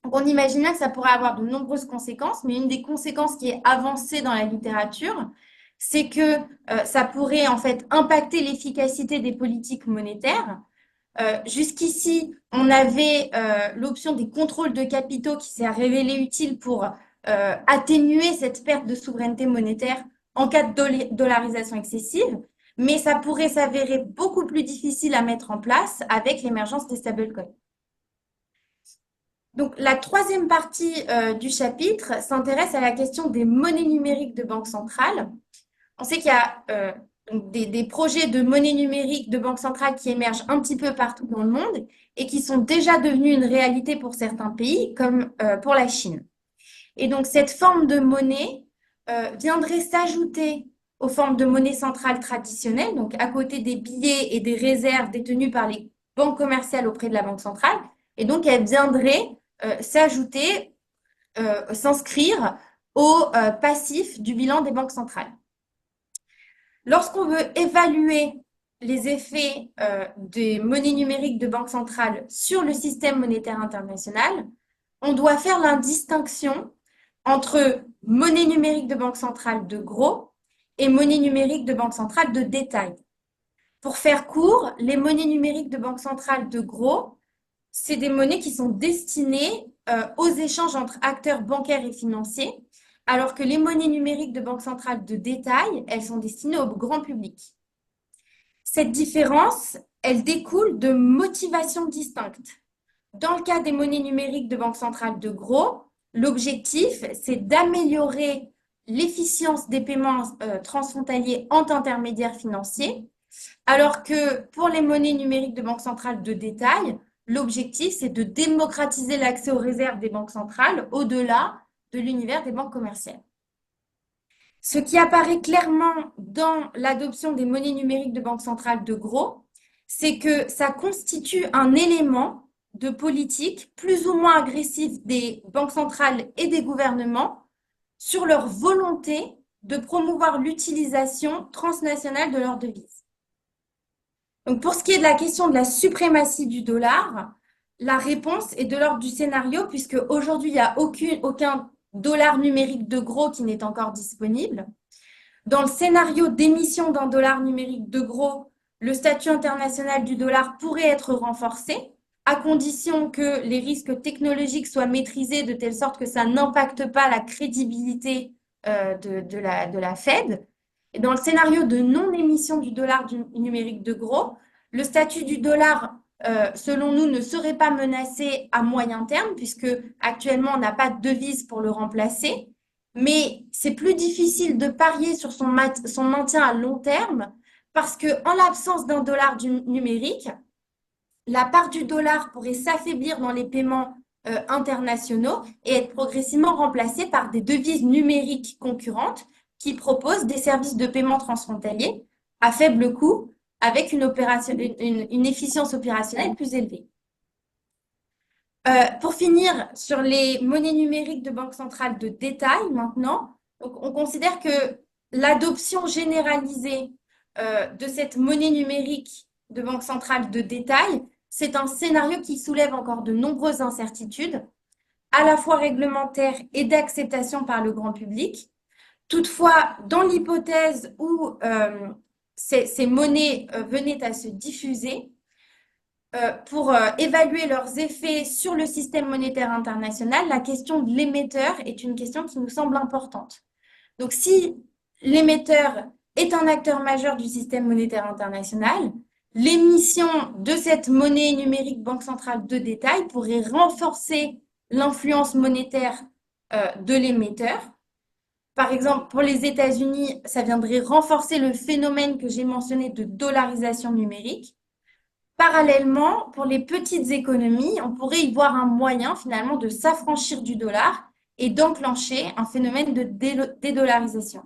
Donc on imagine que ça pourrait avoir de nombreuses conséquences, mais une des conséquences qui est avancée dans la littérature, c'est que ça pourrait en fait impacter l'efficacité des politiques monétaires. Jusqu'ici, on avait l'option des contrôles de capitaux qui s'est révélée utile pour atténuer cette perte de souveraineté monétaire en cas de dollarisation excessive, mais ça pourrait s'avérer beaucoup plus difficile à mettre en place avec l'émergence des stablecoins. Donc, la troisième partie du chapitre s'intéresse à la question des monnaies numériques de banque centrale. On sait qu'il y a des projets de monnaie numérique de banque centrale qui émergent un petit peu partout dans le monde et qui sont déjà devenus une réalité pour certains pays, comme pour la Chine. Et donc, cette forme de monnaie viendrait s'ajouter aux formes de monnaie centrale traditionnelles, donc à côté des billets et des réserves détenues par les banques commerciales auprès de la banque centrale. Et donc, elle viendrait s'ajouter, s'inscrire au passif du bilan des banques centrales. Lorsqu'on veut évaluer les effets des monnaies numériques de banque centrale sur le système monétaire international, on doit faire la distinction entre monnaie numérique de banque centrale de gros et monnaie numérique de banque centrale de détail. Pour faire court, les monnaies numériques de banque centrale de gros, c'est des monnaies qui sont destinées aux échanges entre acteurs bancaires et financiers, alors que les monnaies numériques de banque centrale de détail, elles sont destinées au grand public. Cette différence, elle découle de motivations distinctes. Dans le cas des monnaies numériques de banque centrale de gros, l'objectif, c'est d'améliorer l'efficience des paiements transfrontaliers entre intermédiaires financiers, alors que pour les monnaies numériques de banque centrale de détail, l'objectif, c'est de démocratiser l'accès aux réserves des banques centrales au-delà de l'univers des banques commerciales. Ce qui apparaît clairement dans l'adoption des monnaies numériques de banque centrale de gros, c'est que ça constitue un élément de politique plus ou moins agressive des banques centrales et des gouvernements sur leur volonté de promouvoir l'utilisation transnationale de leurs devises. Donc, pour ce qui est de la question de la suprématie du dollar, la réponse est de l'ordre du scénario, puisque aujourd'hui, il n'y a aucun dollar numérique de gros qui n'est encore disponible. Dans le scénario d'émission d'un dollar numérique de gros, le statut international du dollar pourrait être renforcé, à condition que les risques technologiques soient maîtrisés de telle sorte que ça n'impacte pas la crédibilité de la Fed. Et dans le scénario de non-émission du dollar numérique de gros, le statut du dollar, selon nous, ne serait pas menacé à moyen terme, puisque actuellement, on n'a pas de devise pour le remplacer. Mais c'est plus difficile de parier sur son maintien à long terme, parce qu'en l'absence d'un dollar numérique, la part du dollar pourrait s'affaiblir dans les paiements internationaux et être progressivement remplacée par des devises numériques concurrentes qui proposent des services de paiement transfrontaliers à faible coût avec une efficience opérationnelle plus élevée. Pour finir, sur les monnaies numériques de banque centrale de détail maintenant, donc on considère que l'adoption généralisée de cette monnaie numérique de banque centrale de détail, c'est un scénario qui soulève encore de nombreuses incertitudes, à la fois réglementaires et d'acceptation par le grand public, Toutefois, dans l'hypothèse où ces monnaies venaient à se diffuser, pour évaluer leurs effets sur le système monétaire international, la question de l'émetteur est une question qui nous semble importante. Donc, si l'émetteur est un acteur majeur du système monétaire international, l'émission de cette monnaie numérique banque centrale de détail pourrait renforcer l'influence monétaire de l'émetteur. Par exemple, pour les États-Unis, ça viendrait renforcer le phénomène que j'ai mentionné de dollarisation numérique. Parallèlement, pour les petites économies, on pourrait y voir un moyen finalement de s'affranchir du dollar et d'enclencher un phénomène de dédollarisation.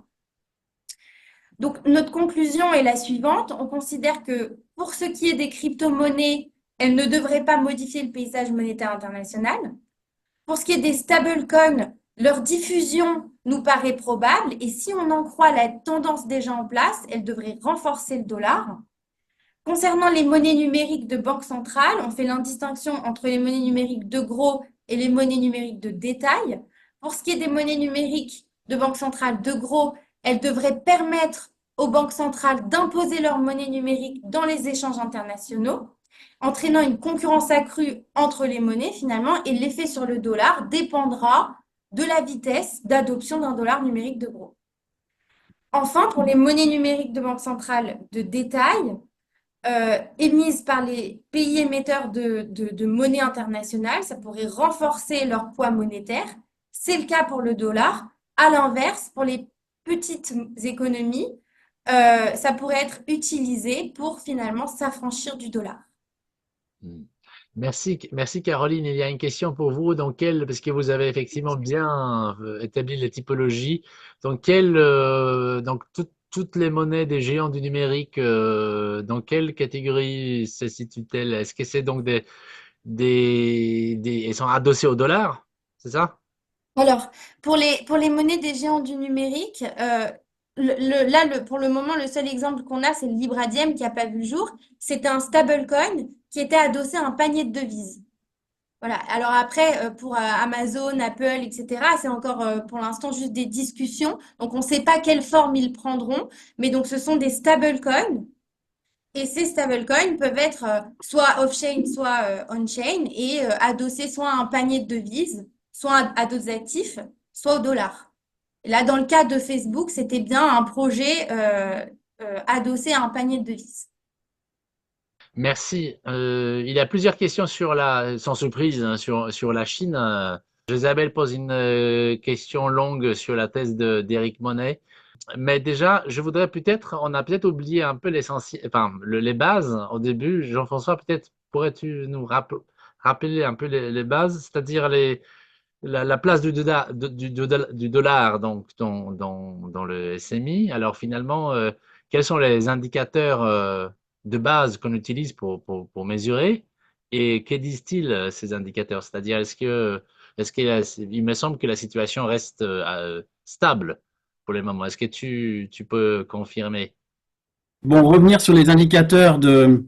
Donc, notre conclusion est la suivante. On considère que pour ce qui est des crypto-monnaies, elles ne devraient pas modifier le paysage monétaire international. Pour ce qui est des stablecoins, leur diffusion nous paraît probable et si on en croit la tendance déjà en place, elles devraient renforcer le dollar. Concernant les monnaies numériques de banque centrale, on fait l'indistinction entre les monnaies numériques de gros et les monnaies numériques de détail. Pour ce qui est des monnaies numériques de banque centrale de gros, elles devraient permettre aux banques centrales d'imposer leur monnaie numérique dans les échanges internationaux, entraînant une concurrence accrue entre les monnaies finalement, et l'effet sur le dollar dépendra de la vitesse d'adoption d'un dollar numérique de gros. Enfin, pour les monnaies numériques de banque centrale de détail, émises par les pays émetteurs de monnaie internationale, ça pourrait renforcer leur poids monétaire. C'est le cas pour le dollar. À l'inverse, pour les petites économies, ça pourrait être utilisé pour finalement s'affranchir du dollar. Merci, merci Caroline. Il y a une question pour vous. Parce que vous avez effectivement bien établi les typologies, donc toutes les monnaies des géants du numérique, dans quelle catégorie se situent-elles? Est-ce que c'est donc elles sont adossées au dollar, c'est ça? Alors, pour les monnaies des géants du numérique, pour le moment, le seul exemple qu'on a, c'est le Libradium qui n'a pas vu le jour. C'était un stablecoin qui était adossé à un panier de devises. Voilà. Alors après, pour Amazon, Apple, etc., c'est encore pour l'instant juste des discussions. Donc, on ne sait pas quelle forme ils prendront. Mais donc, ce sont des stablecoins. Et ces stablecoins peuvent être soit off-chain, soit on-chain et adossés soit à un panier de devises, soit à d'autres actifs, soit au dollar. Et là, dans le cas de Facebook, c'était bien un projet adossé à un panier de devises. Merci. Il y a plusieurs questions sans surprise, hein, sur la Chine. Isabelle pose une question longue sur la thèse d'Éric Monet. Mais déjà, on a peut-être oublié un peu l'essentiel, enfin, les bases au début. Jean-François, peut-être pourrais-tu nous rappeler un peu les bases, c'est-à-dire la place du dollar donc, dans le SMI. Alors finalement, quels sont les indicateurs de base qu'on utilise pour mesurer et que disent-ils ces indicateurs? C'est-à-dire, il me semble que la situation reste stable pour le moment. Est-ce que tu peux confirmer? Bon, revenir sur les indicateurs de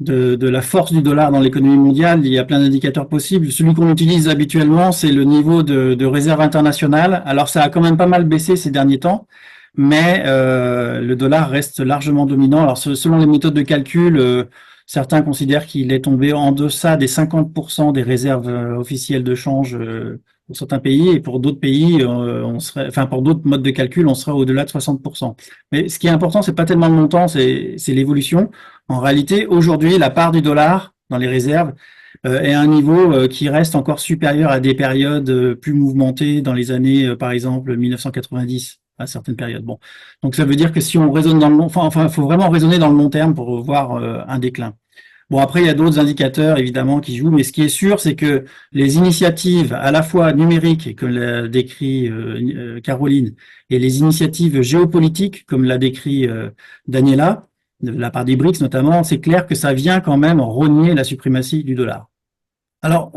la force du dollar dans l'économie mondiale, il y a plein d'indicateurs possibles. Celui qu'on utilise habituellement, c'est le niveau de réserve internationale. Alors, ça a quand même pas mal baissé ces derniers temps, mais le dollar reste largement dominant. Alors, selon les méthodes de calcul, certains considèrent qu'il est tombé en deçà des 50% des réserves officielles de change pour certains pays, et pour d'autres pays, pour d'autres modes de calcul, on serait au-delà de 60%. Mais ce qui est important, c'est pas tellement le montant, c'est l'évolution. En réalité, aujourd'hui, la part du dollar dans les réserves est à un niveau qui reste encore supérieur à des périodes plus mouvementées dans les années, par exemple, 1990, à certaines périodes. Bon, donc ça veut dire que si on raisonne dans le long, faut vraiment raisonner dans le long terme pour voir un déclin. Bon, après, il y a d'autres indicateurs, évidemment, qui jouent, mais ce qui est sûr, c'est que les initiatives à la fois numériques, comme l'a décrit Caroline, et les initiatives géopolitiques, comme l'a décrit Daniela, de la part des BRICS notamment, c'est clair que ça vient quand même rogner la suprématie du dollar. Alors,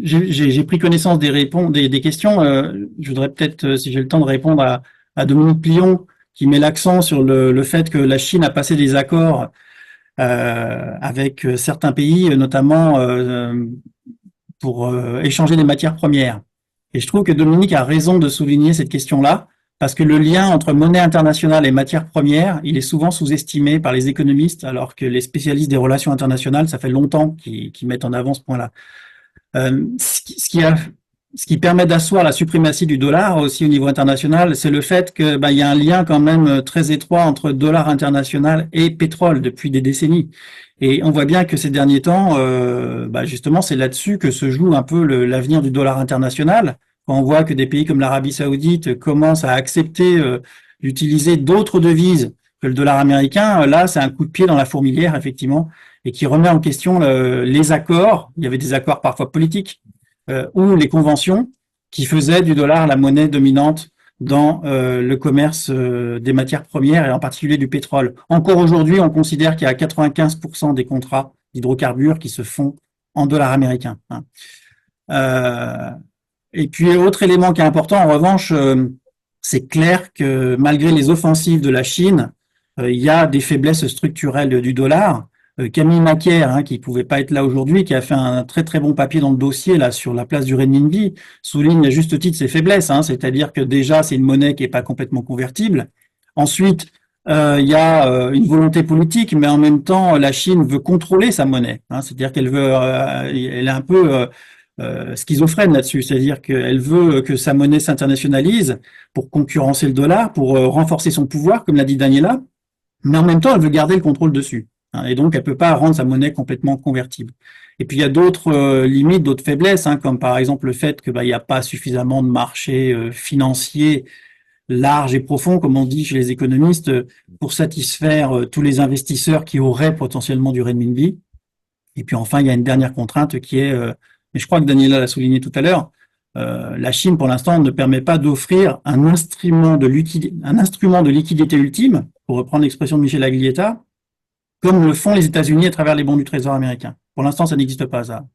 j'ai pris connaissance des questions. Je voudrais peut-être, si j'ai le temps, de répondre à Dominique Plion, qui met l'accent sur le fait que la Chine a passé des accords avec certains pays, notamment pour échanger des matières premières. Et je trouve que Dominique a raison de souligner cette question-là, parce que le lien entre monnaie internationale et matières premières, il est souvent sous-estimé par les économistes, alors que les spécialistes des relations internationales, ça fait longtemps qu'ils mettent en avant ce point-là. Ce qui permet d'asseoir la suprématie du dollar aussi au niveau international, c'est le fait que il y a un lien quand même très étroit entre dollar international et pétrole depuis des décennies. Et on voit bien que ces derniers temps, justement, c'est là-dessus que se joue un peu l'avenir du dollar international. Quand on voit que des pays comme l'Arabie Saoudite commencent à accepter d'utiliser d'autres devises que le dollar américain, là, c'est un coup de pied dans la fourmilière, effectivement, et qui remet en question les accords. Il y avait des accords parfois politiques ou les conventions qui faisaient du dollar la monnaie dominante dans le commerce des matières premières et en particulier du pétrole. Encore aujourd'hui, on considère qu'il y a 95% des contrats d'hydrocarbures qui se font en dollars américains. Et puis, autre élément qui est important, en revanche, c'est clair que malgré les offensives de la Chine, il y a des faiblesses structurelles du dollar. Camille Macaire, qui pouvait pas être là aujourd'hui, qui a fait un très très bon papier dans le dossier là sur la place du renminbi, souligne à juste titre ses faiblesses, c'est-à-dire que déjà c'est une monnaie qui est pas complètement convertible. Ensuite, il y a une volonté politique, mais en même temps la Chine veut contrôler sa monnaie, c'est-à-dire qu'elle veut, elle est un peu schizophrène là-dessus, c'est-à-dire qu'elle veut que sa monnaie s'internationalise pour concurrencer le dollar, pour renforcer son pouvoir, comme l'a dit Daniela, mais en même temps elle veut garder le contrôle dessus. Et donc, elle peut pas rendre sa monnaie complètement convertible. Et puis, il y a d'autres limites, d'autres faiblesses, comme par exemple le fait que il n'y a pas suffisamment de marchés financiers larges et profonds, comme on dit chez les économistes, pour satisfaire tous les investisseurs qui auraient potentiellement du renminbi. Et puis enfin, il y a une dernière contrainte qui est, mais je crois que Daniela l'a souligné tout à l'heure, la Chine, pour l'instant, ne permet pas d'offrir un instrument de liquidité ultime, pour reprendre l'expression de Michel Aglietta, comme le font les États-Unis à travers les bons du Trésor américain. Pour l'instant, ça n'existe pas, ça.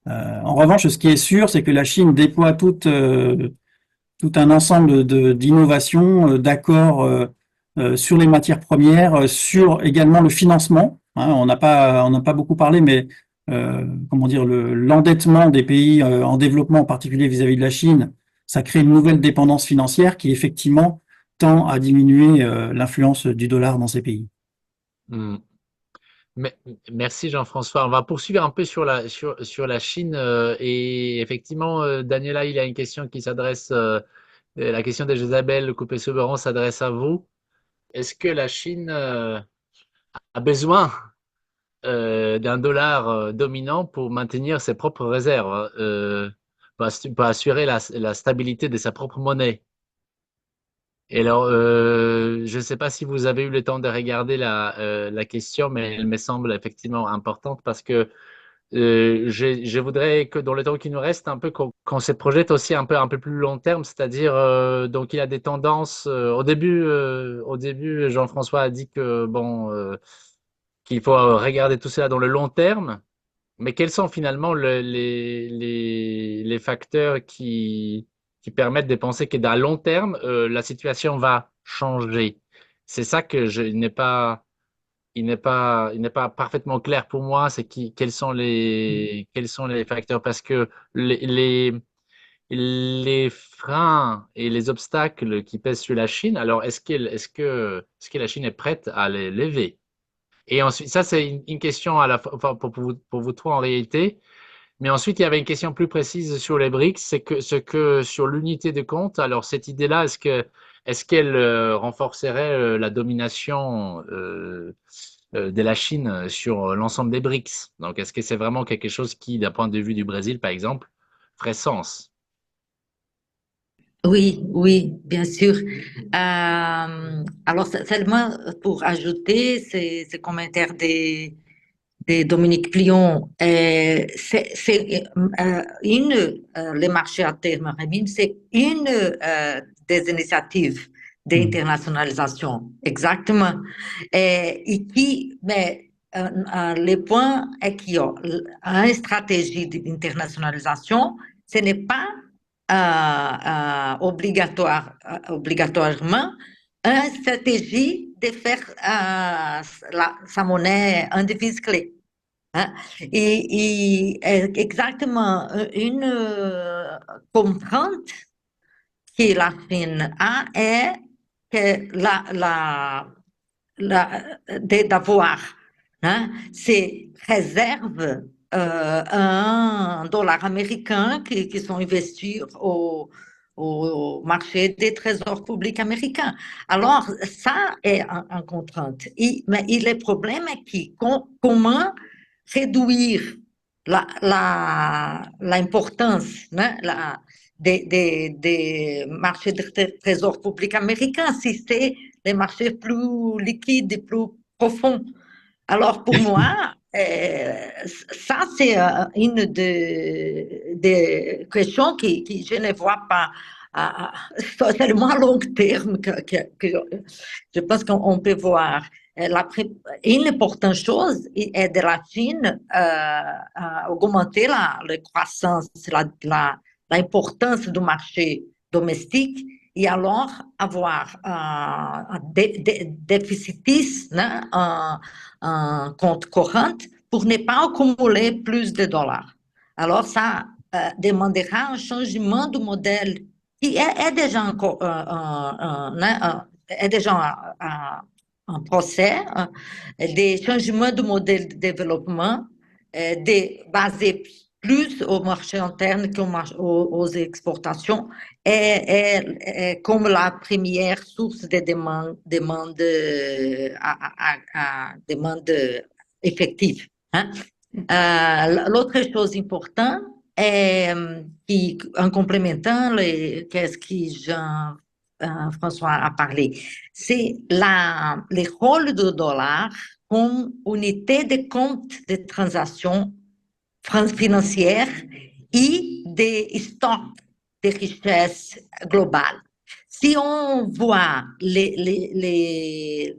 En revanche, ce qui est sûr, c'est que la Chine déploie tout un ensemble d'innovations, d'accords sur les matières premières, sur également le financement. On n'a pas beaucoup parlé, mais comment dire, l'endettement des pays en développement, en particulier vis-à-vis de la Chine, ça crée une nouvelle dépendance financière qui effectivement tend à diminuer l'influence du dollar dans ces pays. Hmm. Merci Jean-François. On va poursuivre un peu sur la Chine et effectivement, Daniela, il y a une question qui s'adresse, la question de Isabelle Coupé-Soberan s'adresse à vous. Est-ce que la Chine a besoin d'un dollar dominant pour maintenir ses propres réserves, pour assurer la stabilité de sa propre monnaie? Et alors, je ne sais pas si vous avez eu le temps de regarder la question, mais elle me semble effectivement importante parce que je voudrais que dans le temps qui nous reste, un peu qu'on se projette aussi un peu plus long terme, c'est-à-dire donc il y a des tendances. Au début, Jean-François a dit que bon qu'il faut regarder tout cela dans le long terme, mais quels sont finalement les facteurs qui permettent de penser que dans le long terme, la situation va changer? C'est ça que il n'est pas parfaitement clair pour moi, c'est quels sont les facteurs, parce que les freins et les obstacles qui pèsent sur la Chine, alors est-ce que la Chine est prête à les lever? Et ensuite, ça, c'est une question à la fois enfin, pour vous trois en réalité. Mais ensuite, il y avait une question plus précise sur les BRICS, c'est que ce que sur l'unité de compte, alors cette idée-là, est-ce qu'elle renforcerait la domination de la Chine sur l'ensemble des BRICS? Donc, est-ce que c'est vraiment quelque chose qui, d'un point de vue du Brésil, par exemple, ferait sens? Oui, oui, bien sûr. Alors, seulement pour ajouter ces commentaires de Dominique Plion, le marché à terme remis, c'est une des initiatives d'internationalisation, exactement. Mais le point est qu'il y a une stratégie d'internationalisation, ce n'est pas obligatoirement une stratégie de faire sa monnaie en devise clé. Et exactement une contrainte que la Chine a est que d'avoir ces réserves un dollar américain qui sont investis au marché des trésors publics américains. Alors, ça est un contrainte. Mais le problème est comment réduire l'importance des marchés de trésors publics américains si c'est les marchés plus liquides et plus profonds. Alors, pour moi, ça, c'est une des questions que je ne vois pas seulement à long terme que je pense qu'on peut voir. Une importante chose est de la Chine augmenter la croissance, l'importance du marché domestique et alors avoir un déficit, un compte courant pour ne pas accumuler plus de dollars. Alors, ça demandera un changement du modèle qui est déjà un procès de changement du modèle de développement, de baser plus au marché interne qu'aux exportations et comme la première source de demande effective. L'autre chose importante est, en complémentant ce que Jean-François a parlé, c'est le rôle du dollar comme unité de compte de transactions financières et des stocks de richesses globales. Si on voit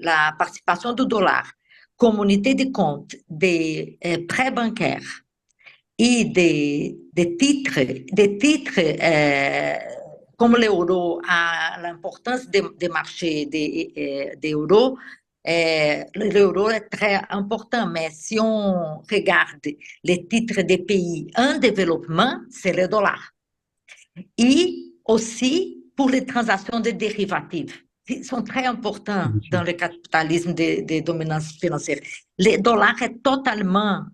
la participation du dollar comme unité de compte des prêts bancaires et des titres comme l'euro a l'importance des marchés d'euros, l'euro est très important, mais si on regarde les titres des pays en développement, c'est le dollar. Et aussi pour les transactions de dérivatives, qui sont très importants dans le capitalisme de dominance financière. Le dollar est totalement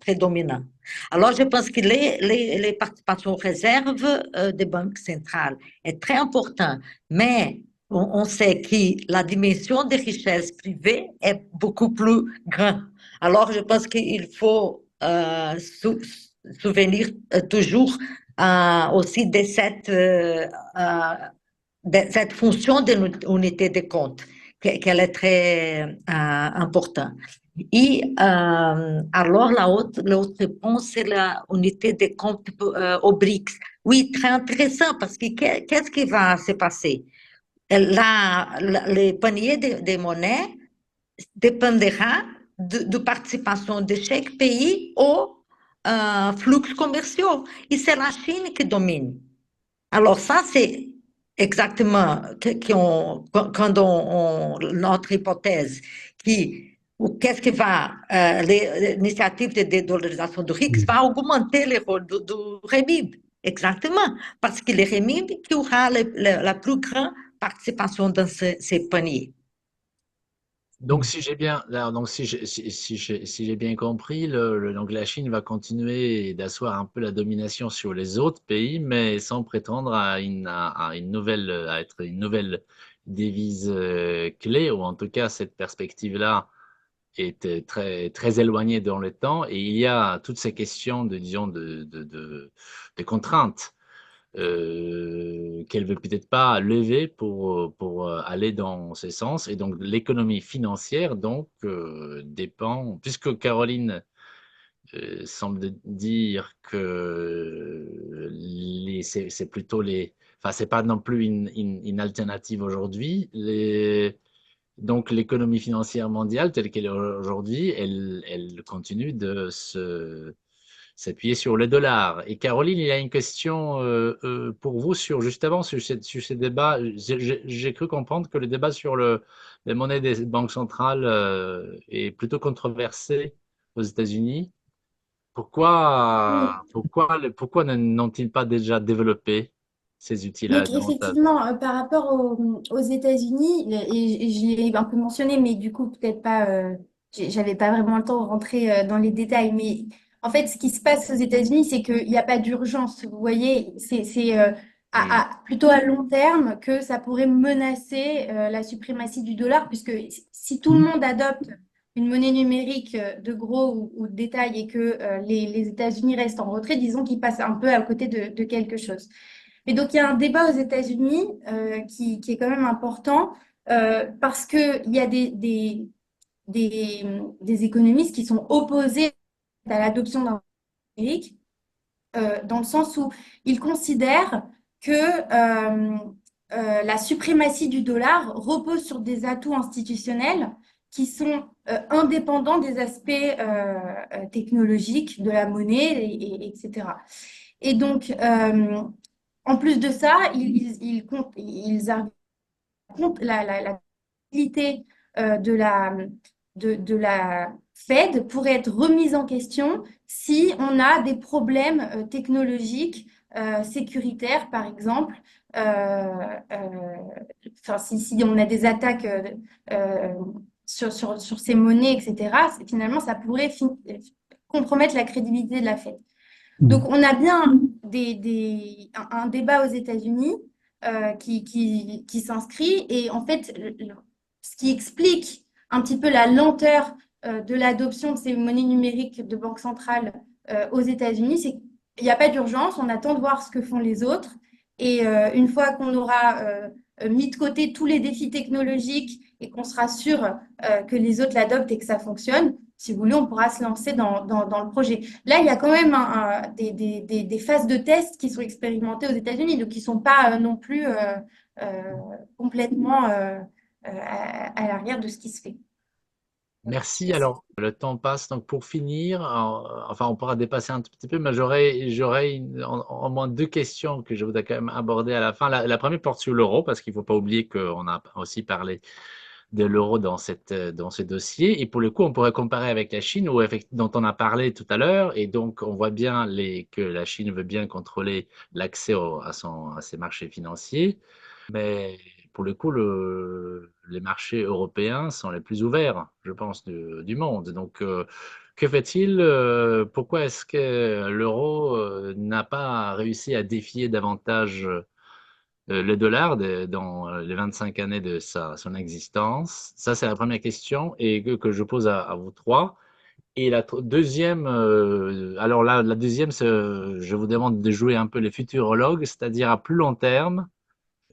prédominant. Alors, je pense que les participations aux réserves des banques centrales est très important, mais on sait que la dimension des richesses privées est beaucoup plus grande. Alors, je pense qu'il faut souvenir toujours aussi de cette fonction de l'unité de compte, qu'elle est très importante. Et alors, l'autre réponse, c'est l'unité de compte au BRICS. Oui, très intéressant, parce que qu'est-ce qui va se passer? Le panier de monnaie dépendra de participation de chaque pays aux flux commerciaux. Et c'est la Chine qui domine. Alors ça, c'est exactement quand notre hypothèse qu'est-ce qui va, l'initiative de dédollarisation du RICS va augmenter le rôle du renminbi. Exactement, parce que le renminbi qui aura la plus grande participation dans ces paniers. Donc, si j'ai bien, alors, donc, si j'ai bien compris, donc la Chine va continuer d'asseoir un peu la domination sur les autres pays, mais sans prétendre à être une nouvelle devise clé, ou en tout cas, cette perspective-là est très, très éloignée dans le temps, et il y a toutes ces questions disons, de contraintes qu'elle veut peut-être pas lever pour aller dans ce sens. Et donc, l'économie financière, donc, dépend, puisque Caroline semble dire que c'est plutôt enfin, c'est pas non plus une alternative aujourd'hui. Donc, l'économie financière mondiale, telle qu'elle est aujourd'hui, elle continue de s'appuyer sur le dollar. Et Caroline, il y a une question pour vous justement sur ces débats. J'ai cru comprendre que le débat sur les monnaies des banques centrales est plutôt controversé aux États-Unis. Pourquoi n'ont-ils pas déjà développé ces outils-là Donc davantage? effectivement, par rapport aux États-Unis, et je l'ai un peu mentionné, mais du coup peut-être pas, j'avais pas vraiment le temps de rentrer dans les détails. Mais en fait, ce qui se passe aux États-Unis, c'est qu'il n'y a pas d'urgence. Vous voyez, c'est Hmm. plutôt à long terme que ça pourrait menacer la suprématie du dollar, puisque si tout le Mhm. monde adopte une monnaie numérique de gros ou de détail et que les États-Unis restent en retrait, disons qu'ils passent un peu à côté de quelque chose. Et donc, il y a un débat aux États-Unis qui est quand même important parce qu'il y a des économistes qui sont opposés à l'adoption d'un numérique dans le sens où ils considèrent que la suprématie du dollar repose sur des atouts institutionnels qui sont indépendants des aspects technologiques de la monnaie, etc. Et donc, en plus de ça, ils arguent contre la stabilité de la Fed pourrait être remise en question si on a des problèmes technologiques, sécuritaires, par exemple. Enfin, si on a des attaques euh, sur ces monnaies, etc., finalement, ça pourrait compromettre la crédibilité de la Fed. Donc, on a bien un débat aux États-Unis qui s'inscrit. Et en fait, ce qui explique un petit peu la lenteur de l'adoption de ces monnaies numériques de banque centrale aux États-Unis, c'est qu'il n'y a pas d'urgence, on attend de voir ce que font les autres. Et une fois qu'on aura mis de côté tous les défis technologiques et qu'on sera sûr que les autres l'adoptent et que ça fonctionne, si vous voulez, on pourra se lancer dans le projet. Là, il y a quand même des phases de test qui sont expérimentées aux États-Unis, donc qui ne sont pas non plus complètement à l'arrière de ce qui se fait. Merci. Alors, le temps passe. Donc, pour finir, enfin, on pourra dépasser un tout petit peu, mais j'aurais en moins deux questions que je voudrais quand même aborder à la fin. La première porte sur l'euro, parce qu'il ne faut pas oublier qu'on a aussi parlé de l'euro dans dans ce dossier. Et pour le coup, on pourrait comparer avec la Chine, dont on a parlé tout à l'heure. Et donc, on voit bien que la Chine veut bien contrôler l'accès à ses marchés financiers. Mais pour le coup, les marchés européens sont les plus ouverts, je pense, du monde. Donc, que fait-il? Pourquoi est-ce que l'euro n'a pas réussi à défier davantage le dollar dans les 25 années de son existence? Ça, c'est la première question et que je pose à vous trois. Et la deuxième, alors là, la deuxième, je vous demande de jouer un peu les futurologues, c'est-à-dire à plus long terme.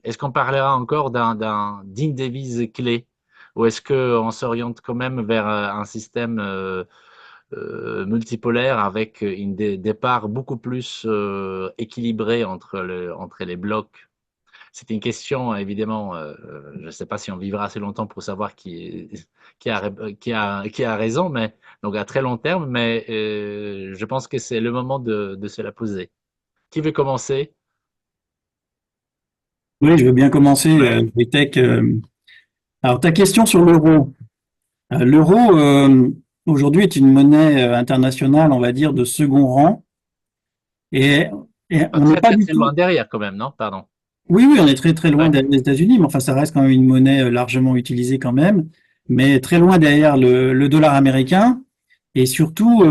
Est-ce qu'on parlera encore d'une devise clé ou est-ce qu'on s'oriente quand même vers un système multipolaire avec des parts beaucoup plus équilibrées entre les blocs? C'est une question, évidemment, je ne sais pas si on vivra assez longtemps pour savoir qui a raison, mais donc à très long terme, mais je pense que c'est le moment de se la poser. Qui veut commencer? Oui, je veux bien commencer, Wojtek. Alors, ta question sur l'euro. L'euro, aujourd'hui, est une monnaie internationale, on va dire, de second rang. Et, et Pas on n'est très, pas très, du très loin tout. derrière quand même, non? Pardon. Oui, oui, on est très, très loin Ouais. des États-Unis, mais enfin, ça reste quand même une monnaie largement utilisée quand même. Mais très loin derrière le dollar américain. Et surtout,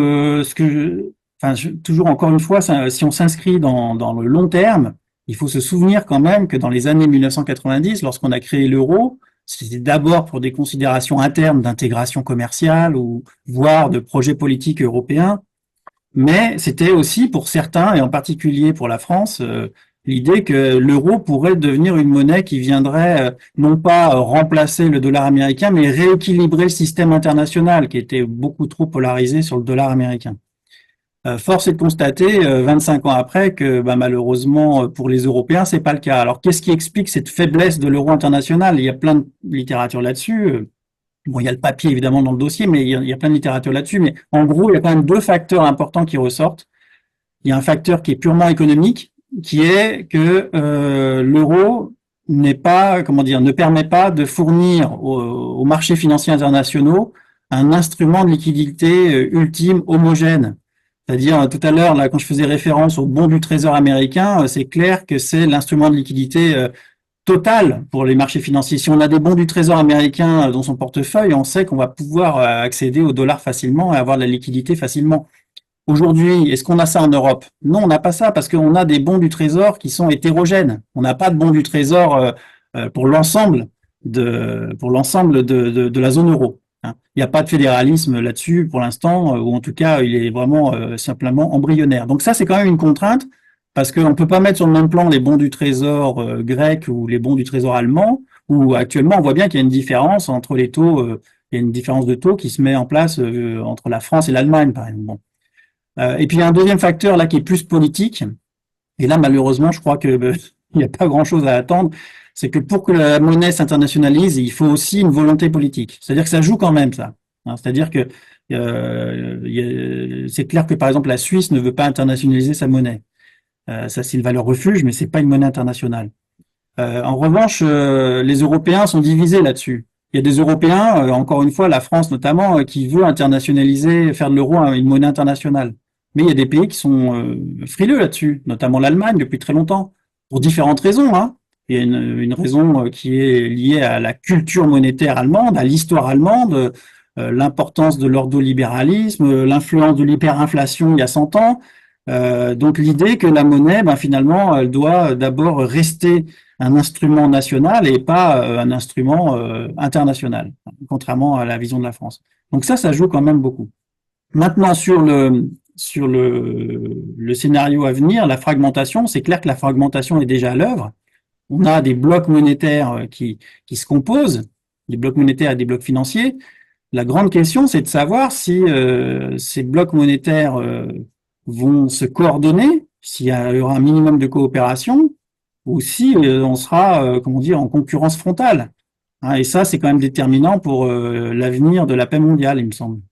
toujours encore une fois, si on s'inscrit dans le long terme, il faut se souvenir quand même que dans les années 1990, lorsqu'on a créé l'euro, c'était d'abord pour des considérations internes d'intégration commerciale ou voire de projets politiques européens, mais c'était aussi pour certains, et en particulier pour la France, l'idée que l'euro pourrait devenir une monnaie qui viendrait non pas remplacer le dollar américain, mais rééquilibrer le système international qui était beaucoup trop polarisé sur le dollar américain. Force est de constater, 25 ans après, que malheureusement pour les Européens, c'est pas le cas. Alors qu'est-ce qui explique cette faiblesse de l'euro international? Il y a plein de littérature là-dessus. Bon, il y a le papier évidemment dans le dossier, mais il y a plein de littérature là-dessus. Mais en gros, il y a quand même deux facteurs importants qui ressortent. Il y a un facteur qui est purement économique, qui est que l'euro n'est pas, comment dire, ne permet pas de fournir aux marchés financiers internationaux un instrument de liquidité ultime, homogène. C'est-à-dire, tout à l'heure, là, quand je faisais référence au bon du Trésor américain, c'est clair que c'est l'instrument de liquidité total pour les marchés financiers. Si on a des bons du Trésor américain dans son portefeuille, on sait qu'on va pouvoir accéder au dollar facilement et avoir de la liquidité facilement. Aujourd'hui, est-ce qu'on a ça en Europe? Non, on n'a pas ça parce qu'on a des bons du Trésor qui sont hétérogènes. On n'a pas de bons du Trésor pour l'ensemble de la zone euro. Hein. Il n'y a pas de fédéralisme là-dessus pour l'instant, ou en tout cas, il est vraiment simplement embryonnaire. Donc ça, c'est quand même une contrainte parce qu'on ne peut pas mettre sur le même plan les bons du Trésor grec ou les bons du Trésor allemand, où actuellement, on voit bien qu'il y a une différence entre les taux, il y a une différence de taux qui se met en place entre la France et l'Allemagne, par exemple. Bon. Et puis il y a un deuxième facteur là qui est plus politique. Et là, malheureusement, je crois que il n'y a pas grand-chose à attendre. C'est que pour que la monnaie s'internationalise, il faut aussi une volonté politique. C'est-à-dire que ça joue quand même ça. Hein, c'est-à-dire que c'est clair que par exemple la Suisse ne veut pas internationaliser sa monnaie. Ça, c'est une valeur refuge, mais c'est pas une monnaie internationale. En revanche, les Européens sont divisés là-dessus. Il y a des Européens, encore une fois, la France notamment, qui veut internationaliser, faire de l'euro une monnaie internationale. Mais il y a des pays qui sont frileux là-dessus, notamment l'Allemagne depuis très longtemps, pour différentes raisons. Hein. Il y a une raison qui est liée à la culture monétaire allemande, à l'histoire allemande, l'importance de l'ordolibéralisme, l'influence de l'hyperinflation il y a 100 ans. Donc l'idée que la monnaie, ben, finalement, elle doit d'abord rester un instrument national et pas un instrument international, contrairement à la vision de la France. Donc ça joue quand même beaucoup. Maintenant, sur le scénario à venir, la fragmentation, c'est clair que la fragmentation est déjà à l'œuvre. On a des blocs monétaires qui se composent, des blocs monétaires et des blocs financiers. La grande question, c'est de savoir si ces blocs monétaires vont se coordonner, s'il y aura un minimum de coopération, ou si on sera, comment dire, en concurrence frontale. Hein, et ça, c'est quand même déterminant pour l'avenir de la paix mondiale, il me semble.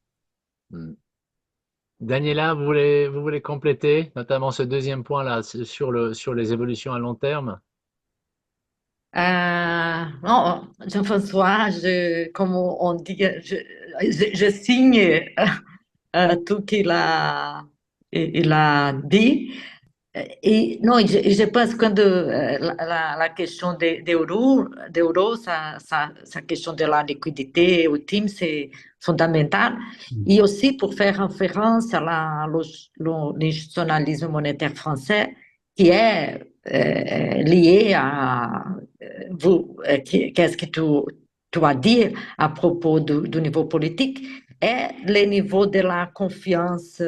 Daniela, vous voulez compléter, notamment ce deuxième point-là, sur les évolutions à long terme? Non, Jean-François, comme on dit, je signe tout il a dit. Et non, je pense que la question d'euro, sa question de la liquidité ultime, c'est fondamental. Et aussi pour faire référence à le nationalisme monétaire français qui est lié à qu'est-ce que tu as dit à propos du niveau politique et le niveau de la confiance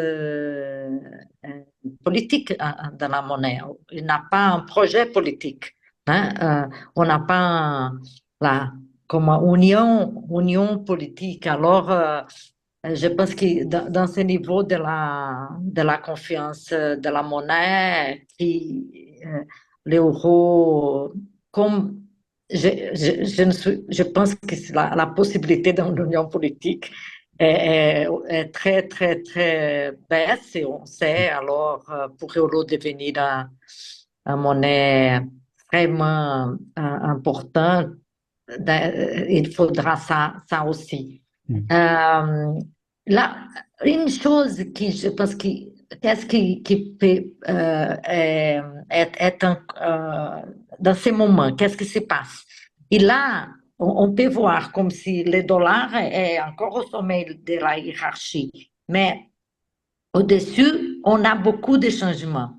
politique de la monnaie. Il n'a pas un projet politique. Hein? On n'a pas comme union politique. Alors, je pense que dans ce niveau de la confiance de la monnaie, l'euro, comme je pense que la possibilité d'une union politique est très, très, très baisse et on sait alors pour l'euro devenir une monnaie vraiment importante, il faudra ça aussi. Là, une chose qui je pense qu'est-ce qui peut être dans ces moments, qu'est-ce qui se passe? Et là, on peut voir comme si le dollar est encore au sommet de la hiérarchie, mais au-dessus, on a beaucoup de changements.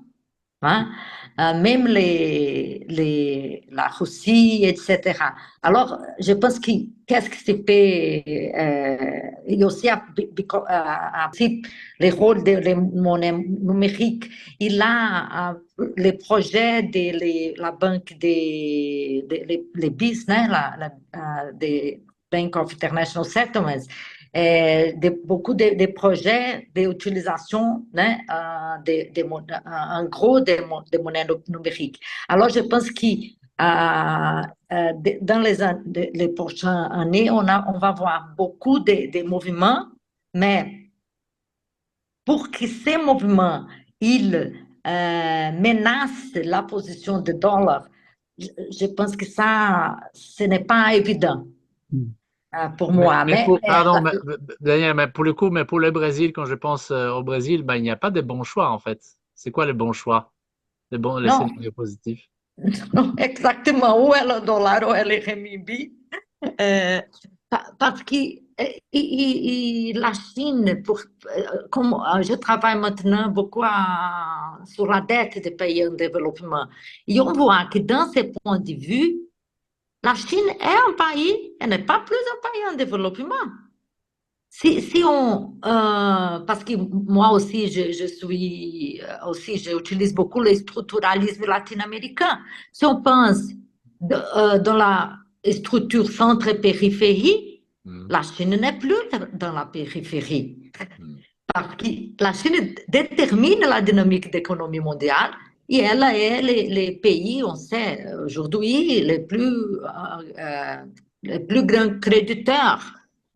Hein? Même la Russie, etc. Alors, je pense que qu'est-ce que c'est il y a aussi le rôle des monnaies numériques. Il a le projet de la banque les business, des Bank of International Settlements. Beaucoup de projets d'utilisation en gros des monnaies numériques. Alors, je pense que dans les prochaines années, on va voir beaucoup de mouvements, mais pour que ces mouvements menacent la position du dollar, je pense que ce n'est pas évident. pour moi. Pardon, Daniel, mais pour le coup, mais pour le Brésil, quand je pense au Brésil, ben, il n'y a pas de bons choix en fait. C'est quoi les bons choix? Les Non, scénarios positifs? non, exactement. Ou é o dólar ou é o renminbi. Parce que la Chine, comme je travaille maintenant beaucoup sur la dette des pays en développement, et on voit que dans ces points de vue, la Chine est un pays, elle n'est pas plus un pays en développement. Si on, parce que moi aussi, je suis aussi, j'utilise beaucoup le structuralisme latino-américain. Si on pense dans la structure centre-périphérie, la Chine n'est plus dans la périphérie. Parce que la Chine détermine la dynamique d'économie mondiale et elle est les pays, on sait aujourd'hui, les plus grands créditeurs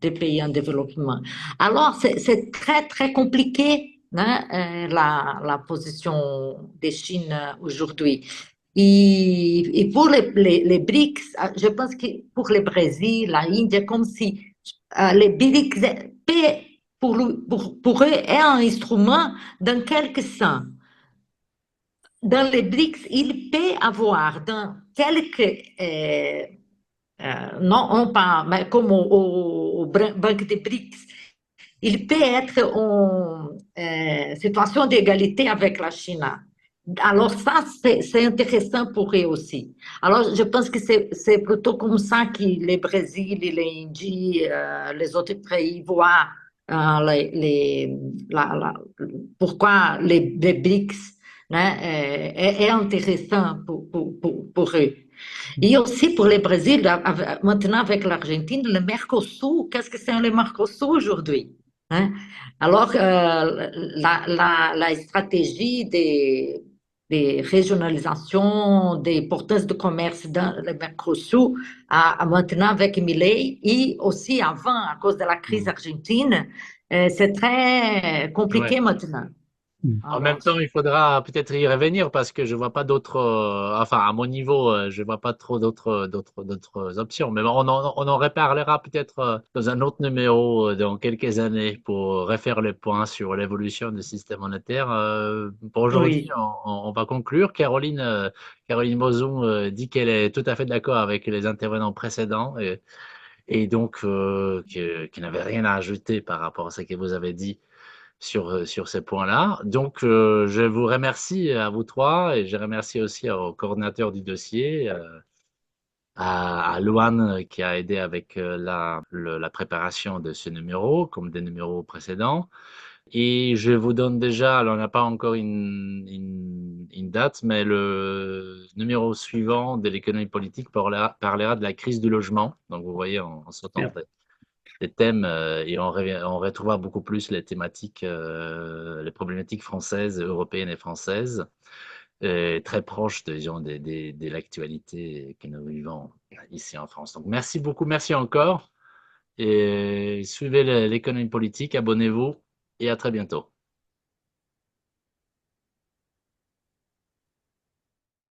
des pays en développement. Alors, c'est très, très compliqué hein, la position des Chine aujourd'hui. Et pour les BRICS, je pense que pour le Brésil, la Inde, comme si les BRICS, pour eux, est un instrument dans quelque sens. Dans les BRICS, il peut avoir dans quelques non pas, mais comme au Banque des BRICS, il peut être en situation d'égalité avec la Chine. Alors ça, c'est intéressant pour eux aussi. Alors je pense que c'est plutôt comme ça que le Brésil et l'Indie, les autres pays voient pourquoi les BRICS hein, est intéressant pour eux. Et aussi pour le Brésil, maintenant avec l'Argentine, le Mercosur, qu'est-ce que c'est le Mercosur aujourd'hui? Hein? Alors, la stratégie des régionalisations, des porteurs de commerce dans le Mercosur, maintenant avec Milei, et aussi avant, à cause de la crise argentine, c'est très compliqué maintenant. En même temps, il faudra peut-être y revenir parce que je vois pas d'autres, enfin à mon niveau, je vois pas trop d'autres options. Mais on en reparlera peut-être dans un autre numéro dans quelques années pour refaire le point sur l'évolution du système monétaire. Pour aujourd'hui, Oui. on va conclure. Caroline Mauzoum dit qu'elle est tout à fait d'accord avec les intervenants précédents et donc qu'elle n'avait rien à ajouter par rapport à ce que vous avez dit sur ces points-là. Donc, je vous remercie à vous trois et je remercie aussi au coordinateur du dossier, à Luan qui a aidé avec la préparation de ce numéro, comme des numéros précédents. Et je vous donne déjà, alors on n'a pas encore une date, mais le numéro suivant de l'économie politique parlera de la crise du logement. Donc, vous voyez, en sautant des thèmes et on retrouvera beaucoup plus les thématiques, les problématiques françaises, européennes et françaises, très proches disons, de l'actualité que nous vivons ici en France. Donc merci beaucoup, merci encore et suivez l'économie politique, abonnez-vous et à très bientôt.